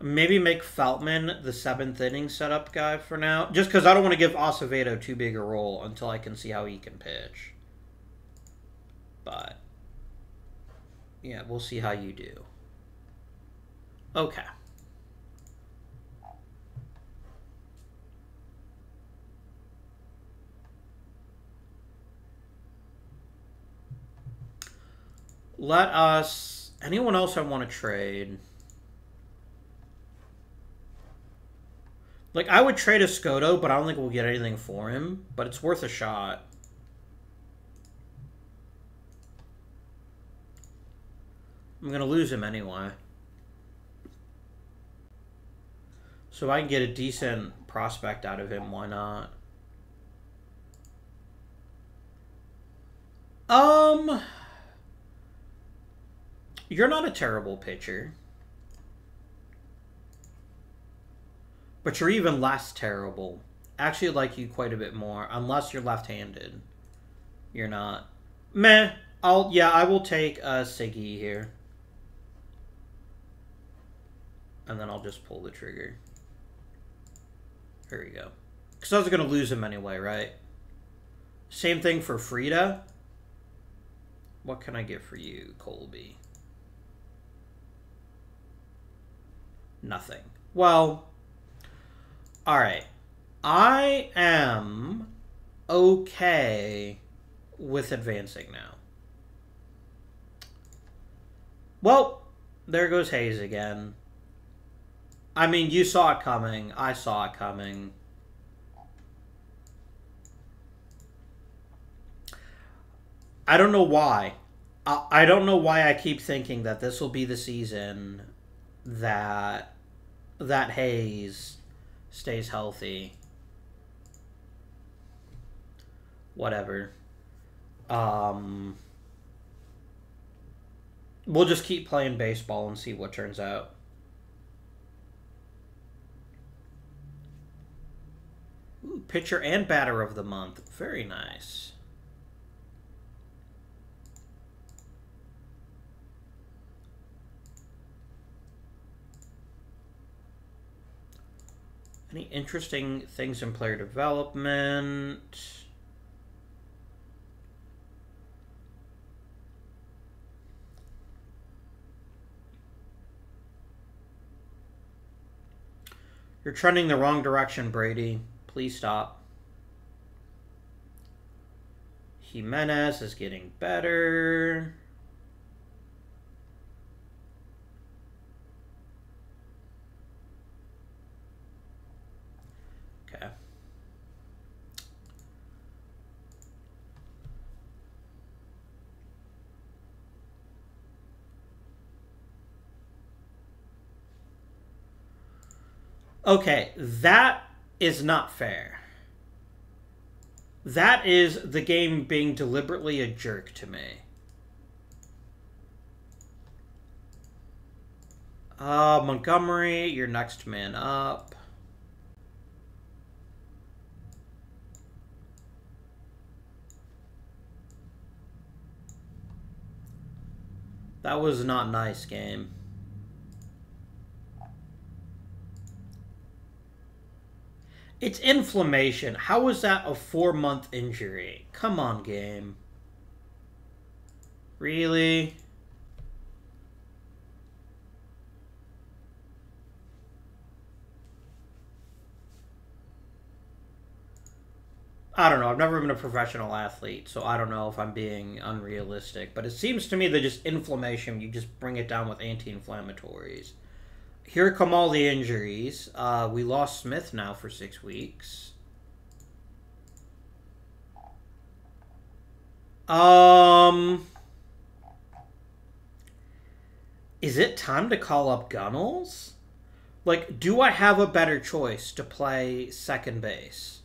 Maybe make Feltman the 7th inning setup guy for now. Just because I don't want to give Acevedo too big a role until I can see how he can pitch. But, yeah, we'll see how you do. Okay. Let us... Anyone else I want to trade? Like, I would trade Escoto, but I don't think we'll get anything for him. But it's worth a shot. I'm going to lose him anyway. So if I can get a decent prospect out of him, why not? You're not a terrible pitcher. But you're even less terrible. Actually, I like you quite a bit more. Unless you're left-handed. You're not. Meh. I will take Siggy here. And then I'll just pull the trigger. There we go. Because I was going to lose him anyway, right? Same thing for Frida. What can I get for you, Colby? Nothing. Well... Alright. I am okay with advancing now. Well, there goes Hayes again. I mean, you saw it coming. I saw it coming. I don't know why. I don't know why I keep thinking that this will be the season that Hayes stays healthy. Whatever. We'll just keep playing baseball and see what turns out. Ooh, pitcher and batter of the month. Very nice. Any interesting things in player development? You're trending the wrong direction, Brady. Please stop. Jimenez is getting better. Okay. Okay, that is not fair. That is the game being deliberately a jerk to me. Montgomery, you're next man up. That was not nice, game. It's inflammation. How was that a 4-month injury? Come on, game. Really? I don't know. I've never been a professional athlete, so I don't know if I'm being unrealistic. But it seems to me that just inflammation, you just bring it down with anti-inflammatories. Here come all the injuries. We lost Smith now for 6 weeks. Is it time to call up Gunnels? Like, do I have a better choice to play second base?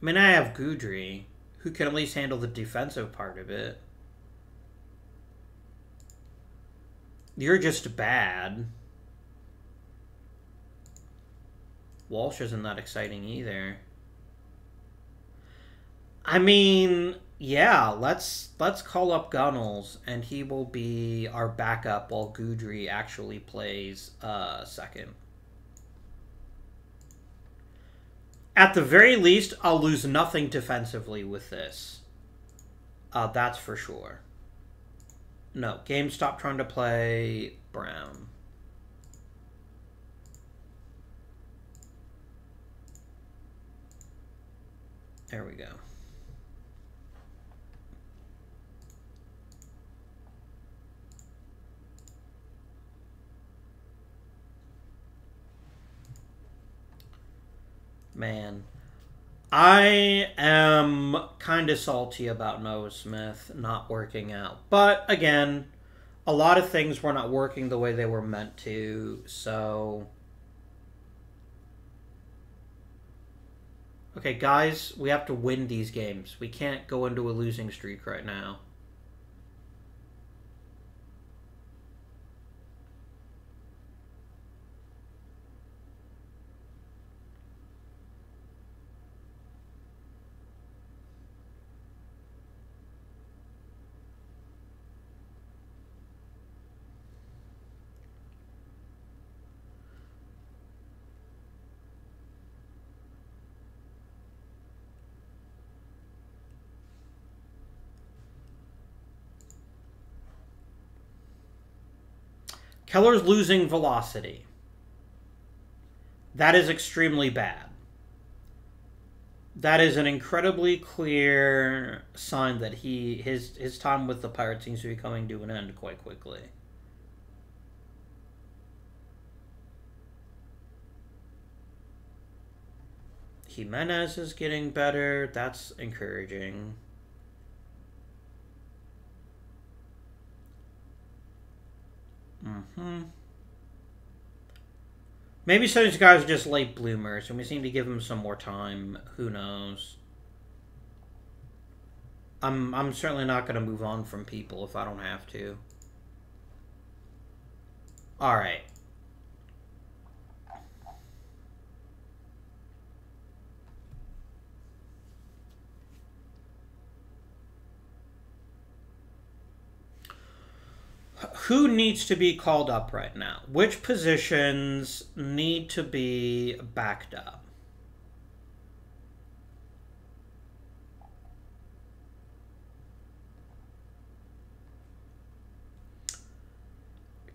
I mean, I have Goudry, who can at least handle the defensive part of it. You're just bad. Walsh isn't that exciting either. I mean, yeah, let's call up Gunnels, and he will be our backup while Goudry actually plays second. At the very least, I'll lose nothing defensively with this. That's for sure. No, game stop trying to play Brown. There we go. Man, I am kind of salty about Noah Smith not working out. But again, a lot of things were not working the way they were meant to, so... Okay, guys, we have to win these games. We can't go into a losing streak right now. Keller's losing velocity. That is extremely bad. That is an incredibly clear sign that his time with the Pirates seems to be coming to an end quite quickly. Jimenez is getting better. That's encouraging. Maybe some of these guys are just late bloomers, and we seem to give them some more time. Who knows? I'm certainly not going to move on from people if I don't have to. All right. Who needs to be called up right now? Which positions need to be backed up?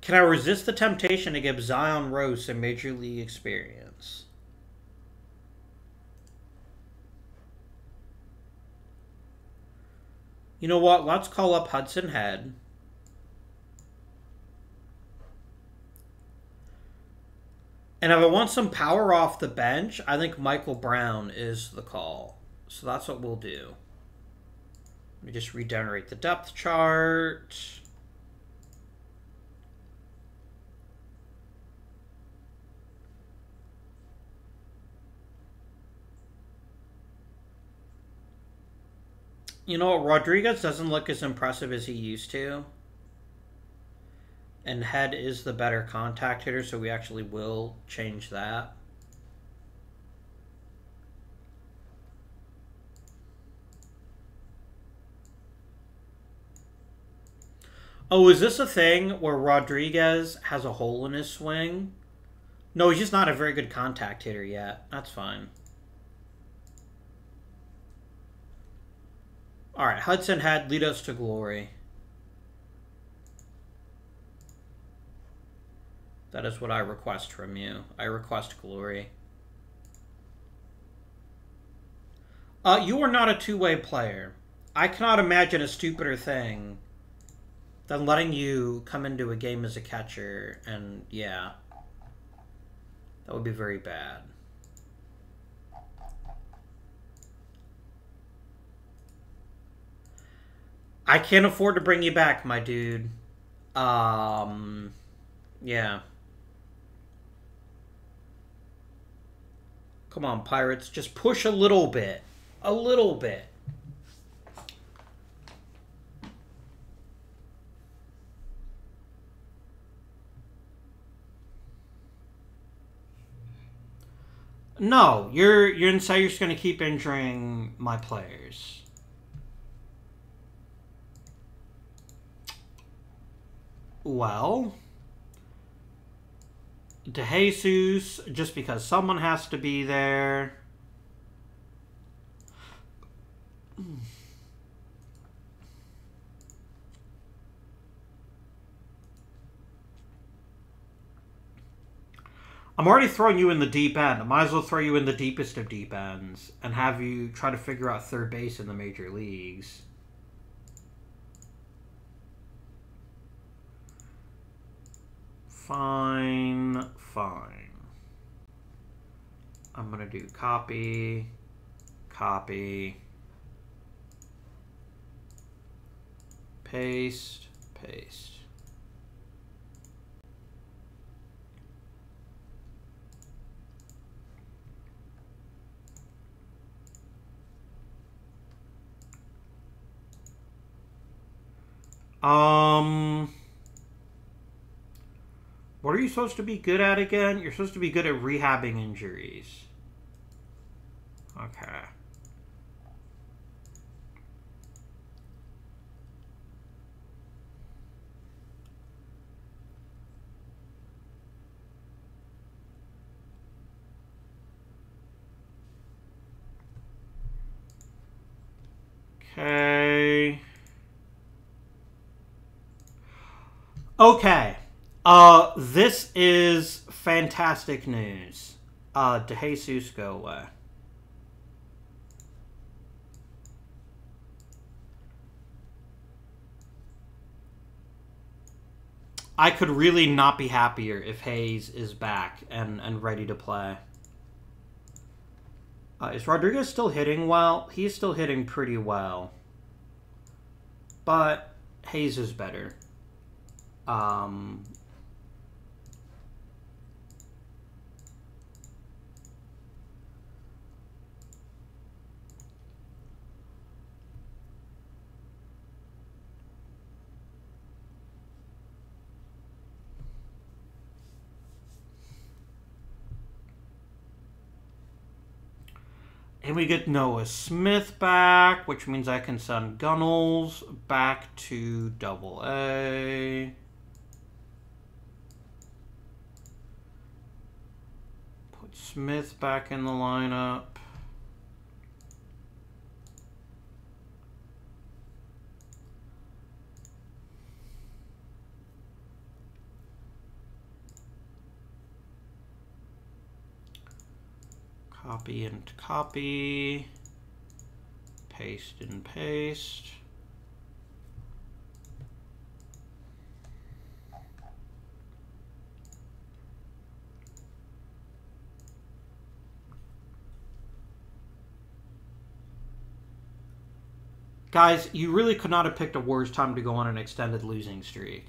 Can I resist the temptation to give Zion Rose some Major League experience? You know what? Let's call up Hudson Head. And if I want some power off the bench, I think Michael Brown is the call. So that's what we'll do. Let me just regenerate the depth chart. You know what? Rodriguez doesn't look as impressive as he used to. And Head is the better contact hitter, so we actually will change that. Oh, is this a thing where Rodriguez has a hole in his swing? No, he's just not a very good contact hitter yet. That's fine. All right, Hudson Head, lead us to glory. That is what I request from you. I request glory. You are not a two-way player. I cannot imagine a stupider thing than letting you come into a game as a catcher, and yeah. That would be very bad. I can't afford to bring you back, my dude. Yeah. Come on, Pirates. Just push a little bit. A little bit. No, you're inside. You're just going to keep injuring my players. Well, DeJesus, just because someone has to be there. I'm already throwing you in the deep end. I might as well throw you in the deepest of deep ends and have you try to figure out third base in the major leagues. Fine, fine. I'm going to do copy, copy, paste, paste. What are you supposed to be good at again? You're supposed to be good at rehabbing injuries. Okay. Okay. Okay. This is fantastic news. DeJesus, go away. I could really not be happier if Hayes is back and ready to play. Is Rodriguez still hitting well? He's still hitting pretty well. But Hayes is better. And we get Noah Smith back, which means I can send Gunnels back to Double-A. Put Smith back in the lineup. Copy and copy, paste and paste. Guys, you really could not have picked a worse time to go on an extended losing streak.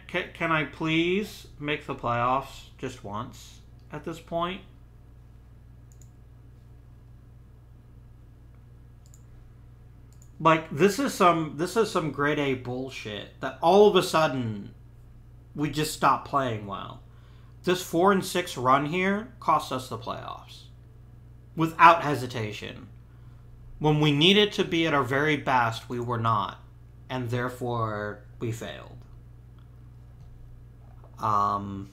Can I please make the playoffs just once at this point? Like this is some grade A bullshit that all of a sudden we just stop playing well. This 4-6 run here cost us the playoffs without hesitation. When we needed to be at our very best, we were not, and therefore we failed. And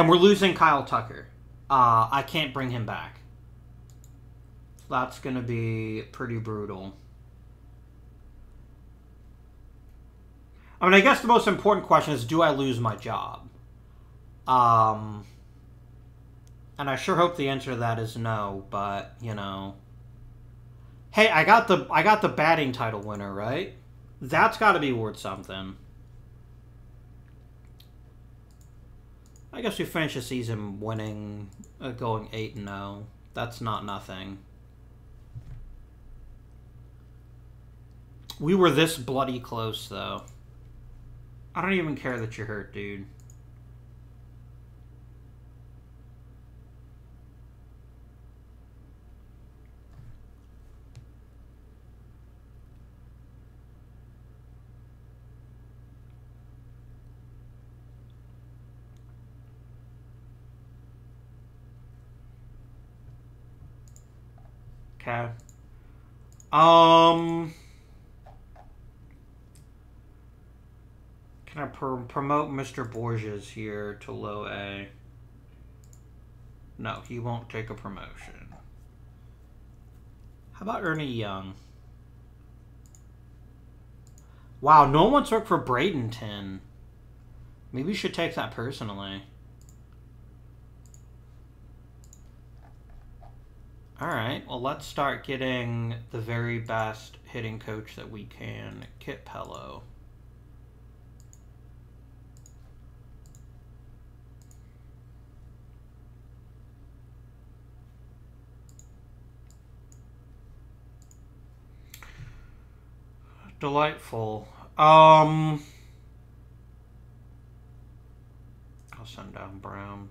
we're losing Kyle Tucker. I can't bring him back. That's going to be pretty brutal. I mean, I guess the most important question is, do I lose my job? And I sure hope the answer to that is no, but, you know. Hey, I got the batting title winner, right? That's got to be worth something. I guess we finished the season winning, going 8-0. That's not nothing. We were this bloody close, though. I don't even care that you're hurt, dude. Okay. Can I promote Mr. Borges here to low A? No, he won't take a promotion. How about Ernie Young? Wow, no one's worked for Bradenton. Maybe you should take that personally. Alright, well, let's start getting the very best hitting coach that we can. Kit Pello. Delightful. I'll send down Brown.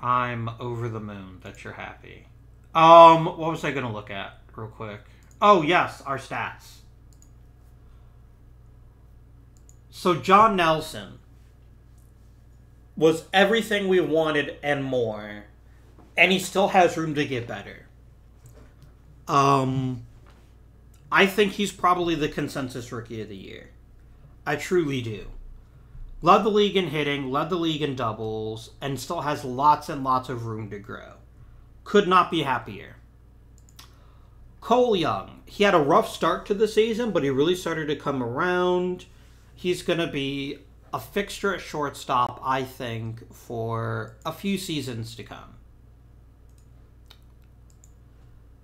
I'm over the moon that you're happy. What was I gonna look at real quick? Oh, yes, our stats. So John Nelson was everything we wanted and more, and he still has room to get better. I think he's probably the consensus rookie of the year. I truly do. Led the league in hitting, led the league in doubles, and still has lots and lots of room to grow. Could not be happier. Cole Young. He had a rough start to the season, but he really started to come around. He's going to be a fixture at shortstop, I think, for a few seasons to come.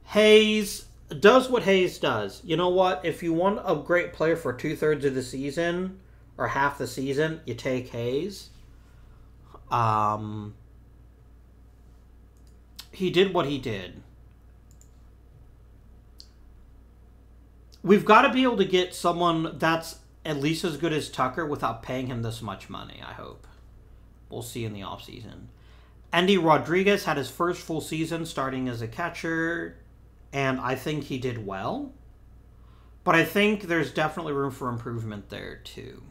Hayes does what Hayes does. You know what? If you want a great player for 2/3 of the season, or half the season, you take Hayes. He did what he did. We've got to be able to get someone that's at least as good as Tucker without paying him this much money, I hope. We'll see in the offseason. Andy Rodriguez had his first full season starting as a catcher, and I think he did well. But I think there's definitely room for improvement there, too.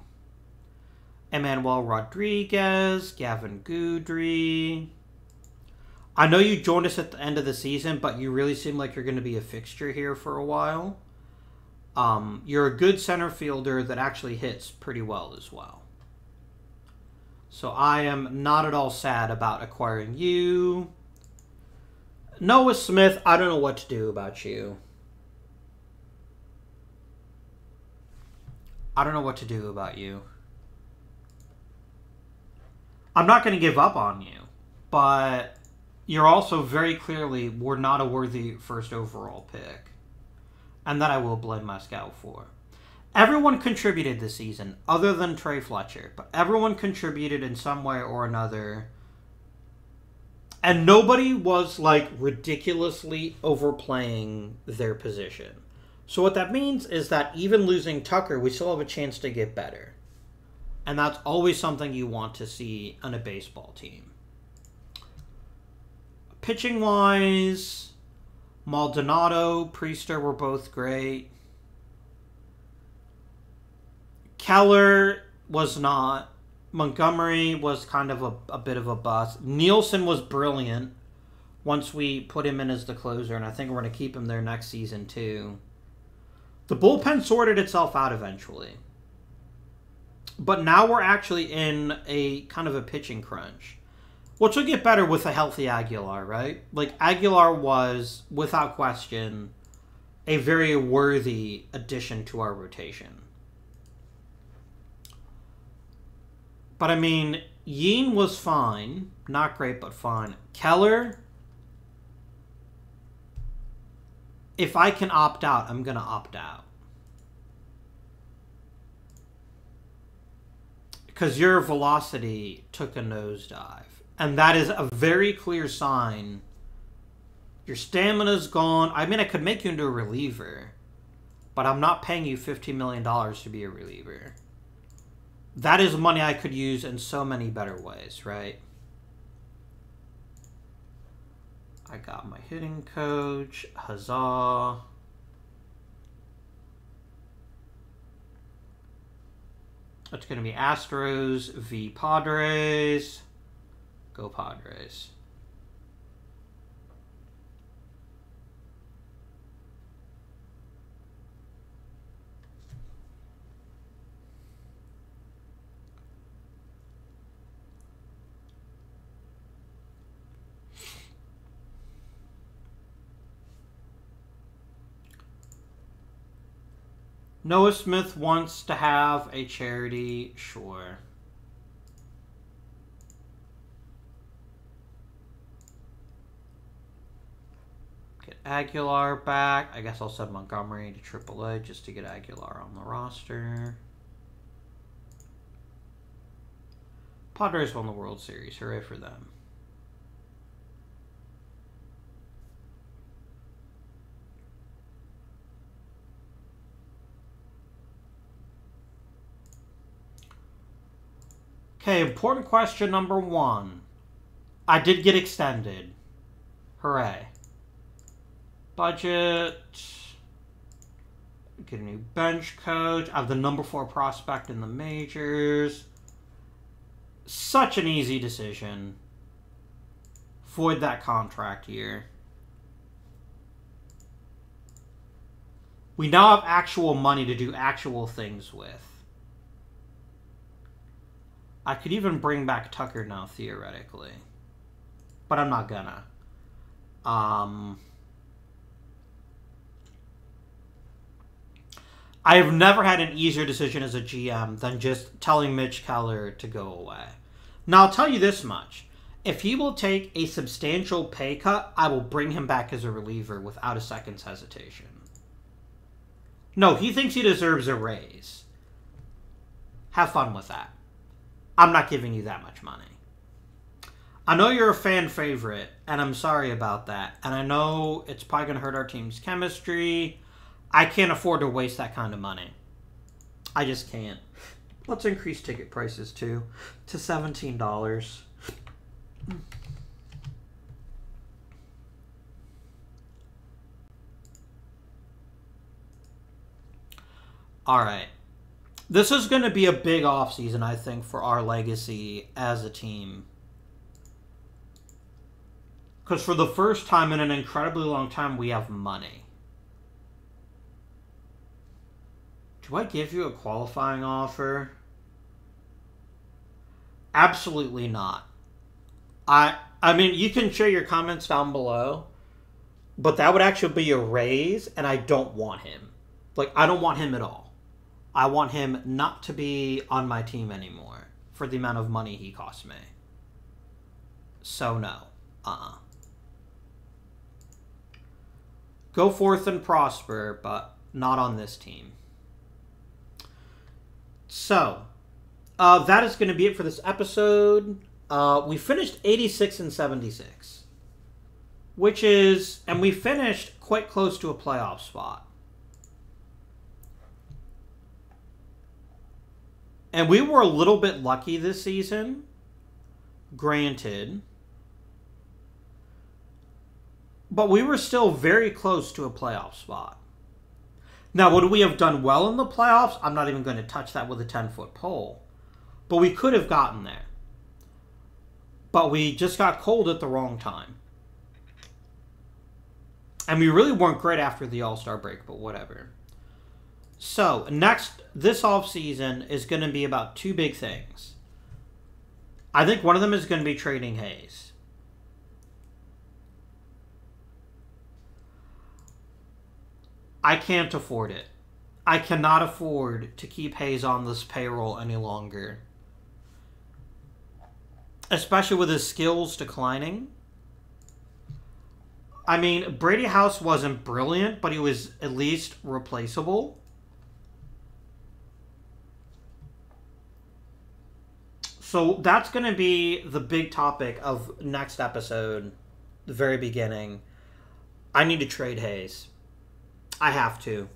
Emmanuel Rodriguez, Gavin Goudry. I know you joined us at the end of the season, but you really seem like you're going to be a fixture here for a while. You're a good center fielder that actually hits pretty well as well. So I am not at all sad about acquiring you. Noah Smith, I don't know what to do about you. I don't know what to do about you. I'm not going to give up on you, but you're also very clearly were not a worthy first overall pick. And that I will blame my scout for. Everyone contributed this season, other than Trey Fletcher, but everyone contributed in some way or another. And nobody was, like, ridiculously overplaying their position. So what that means is that even losing Tucker, we still have a chance to get better. And that's always something you want to see on a baseball team. Pitching-wise, Maldonado, Priester were both great. Keller was not. Montgomery was kind of a bit of a bust. Nielsen was brilliant once we put him in as the closer, and I think we're going to keep him there next season too. The bullpen sorted itself out eventually. But now we're actually in a kind of a pitching crunch, which will get better with a healthy Aguilar, right? Like, Aguilar was, without question, a very worthy addition to our rotation. But, I mean, Yeen was fine. Not great, but fine. Keller, if I can opt out, I'm going to opt out. Because your velocity took a nosedive. And that is a very clear sign. Your stamina's gone. I mean, I could make you into a reliever. But I'm not paying you $15 million to be a reliever. That is money I could use in so many better ways, right? I got my hitting coach. Huzzah. It's going to be Astros v Padres. Go Padres. Noah Smith wants to have a charity, sure. Get Aguilar back. I guess I'll send Montgomery to AAA just to get Aguilar on the roster. Padres won the World Series. Hooray for them. Okay, important question number 1. I did get extended. Hooray. Budget. Get a new bench coach. I have the number 4 prospect in the majors. Such an easy decision. Void that contract year. We now have actual money to do actual things with. I could even bring back Tucker now, theoretically. But I'm not gonna. I have never had an easier decision as a GM than just telling Mitch Keller to go away. Now, I'll tell you this much. If he will take a substantial pay cut, I will bring him back as a reliever without a second's hesitation. No, he thinks he deserves a raise. Have fun with that. I'm not giving you that much money. I know you're a fan favorite, and I'm sorry about that. And I know it's probably going to hurt our team's chemistry. I can't afford to waste that kind of money. I just can't. Let's increase ticket prices, too, to $17. All right. This is going to be a big offseason, I think, for our legacy as a team. Because for the first time in an incredibly long time, we have money. Do I give you a qualifying offer? Absolutely not. I mean, you can share your comments down below, but that would actually be a raise, and I don't want him. Like, I don't want him at all. I want him not to be on my team anymore for the amount of money he cost me. So, no. Go forth and prosper, but not on this team. So, that is going to be it for this episode. We finished 86 and 76, which is, and we finished quite close to a playoff spot. And we were a little bit lucky this season, granted. But we were still very close to a playoff spot. Now, would we have done well in the playoffs? I'm not even going to touch that with a 10-foot pole. But we could have gotten there. But we just got cold at the wrong time. And we really weren't great after the All-Star break, but whatever. So, this offseason is going to be about two big things. I think one of them is going to be trading Hayes. I can't afford it. I cannot afford to keep Hayes on this payroll any longer. Especially with his skills declining. I mean, Brady House wasn't brilliant, but he was at least replaceable. So that's going to be the big topic of next episode, the very beginning. I need to trade Hayes. I have to.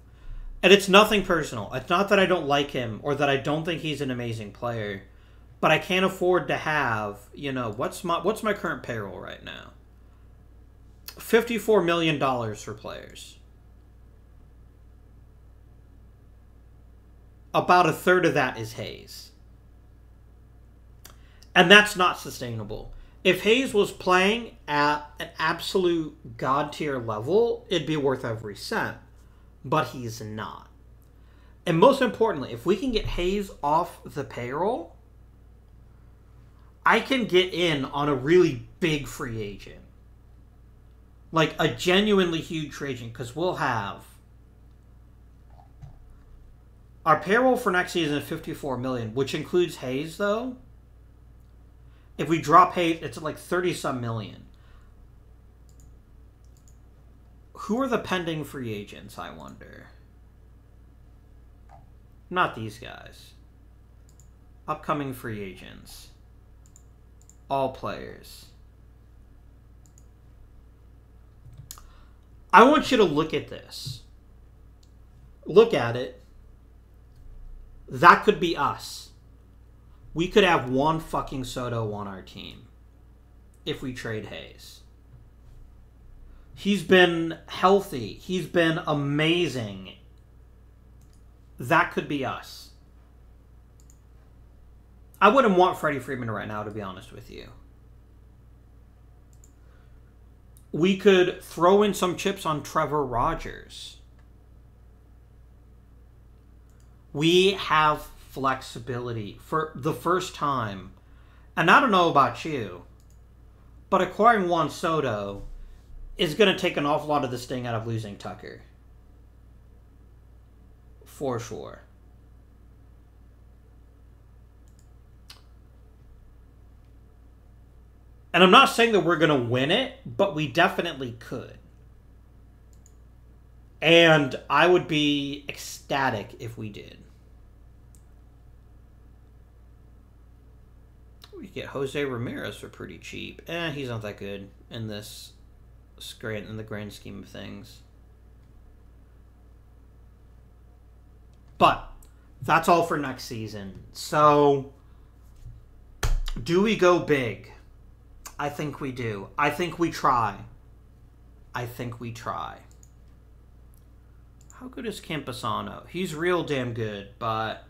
And it's nothing personal. It's not that I don't like him or that I don't think he's an amazing player. But I can't afford to have, you know, what's my current payroll right now? $54 million for players. About a third of that is Hayes. And that's not sustainable. If Hayes was playing at an absolute god tier level, it'd be worth every cent. But he's not. And most importantly, if we can get Hayes off the payroll, I can get in on a really big free agent. Like a genuinely huge free agent, because we'll have our payroll for next season is $54 million, which includes Hayes, though. If we drop Hayes, it's like 30-some million. Who are the pending free agents, I wonder? Not these guys. Upcoming free agents. All players. I want you to look at this. Look at it. That could be us. We could have Juan fucking Soto on our team if we trade Hayes. He's been healthy. He's been amazing. That could be us. I wouldn't want Freddie Freeman right now, to be honest with you. We could throw in some chips on Trevor Rogers. We have flexibility for the first time. And I don't know about you, but acquiring Juan Soto is going to take an awful lot of the sting out of losing Tucker. For sure. And I'm not saying that we're going to win it, but we definitely could. And I would be ecstatic if we did. We could get Jose Ramirez for pretty cheap. He's not that good in this in the grand scheme of things. But that's all for next season. So, do we go big? I think we do. I think we try. I think we try. How good is Campusano? He's real damn good, but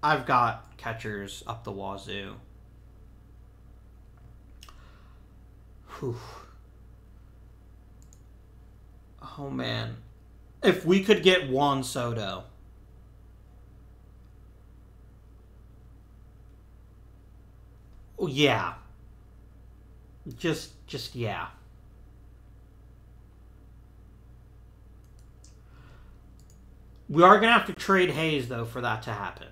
I've got catchers up the wazoo. Whew. Oh, man. If we could get Juan Soto. Yeah. Just yeah. We are going to have to trade Hayes, though, for that to happen.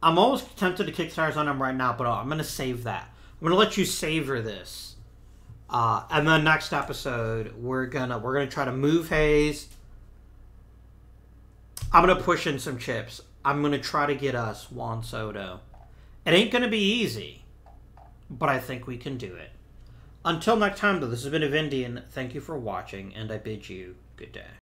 I'm almost tempted to kick tires on him right now, but I'm going to save that. I'm going to let you savor this. And then next episode, we're gonna try to move Hayes. I'm going to push in some chips. I'm going to try to get us Juan Soto. It ain't going to be easy, but I think we can do it. Until next time, though, this has been Avindian. Thank you for watching, and I bid you good day.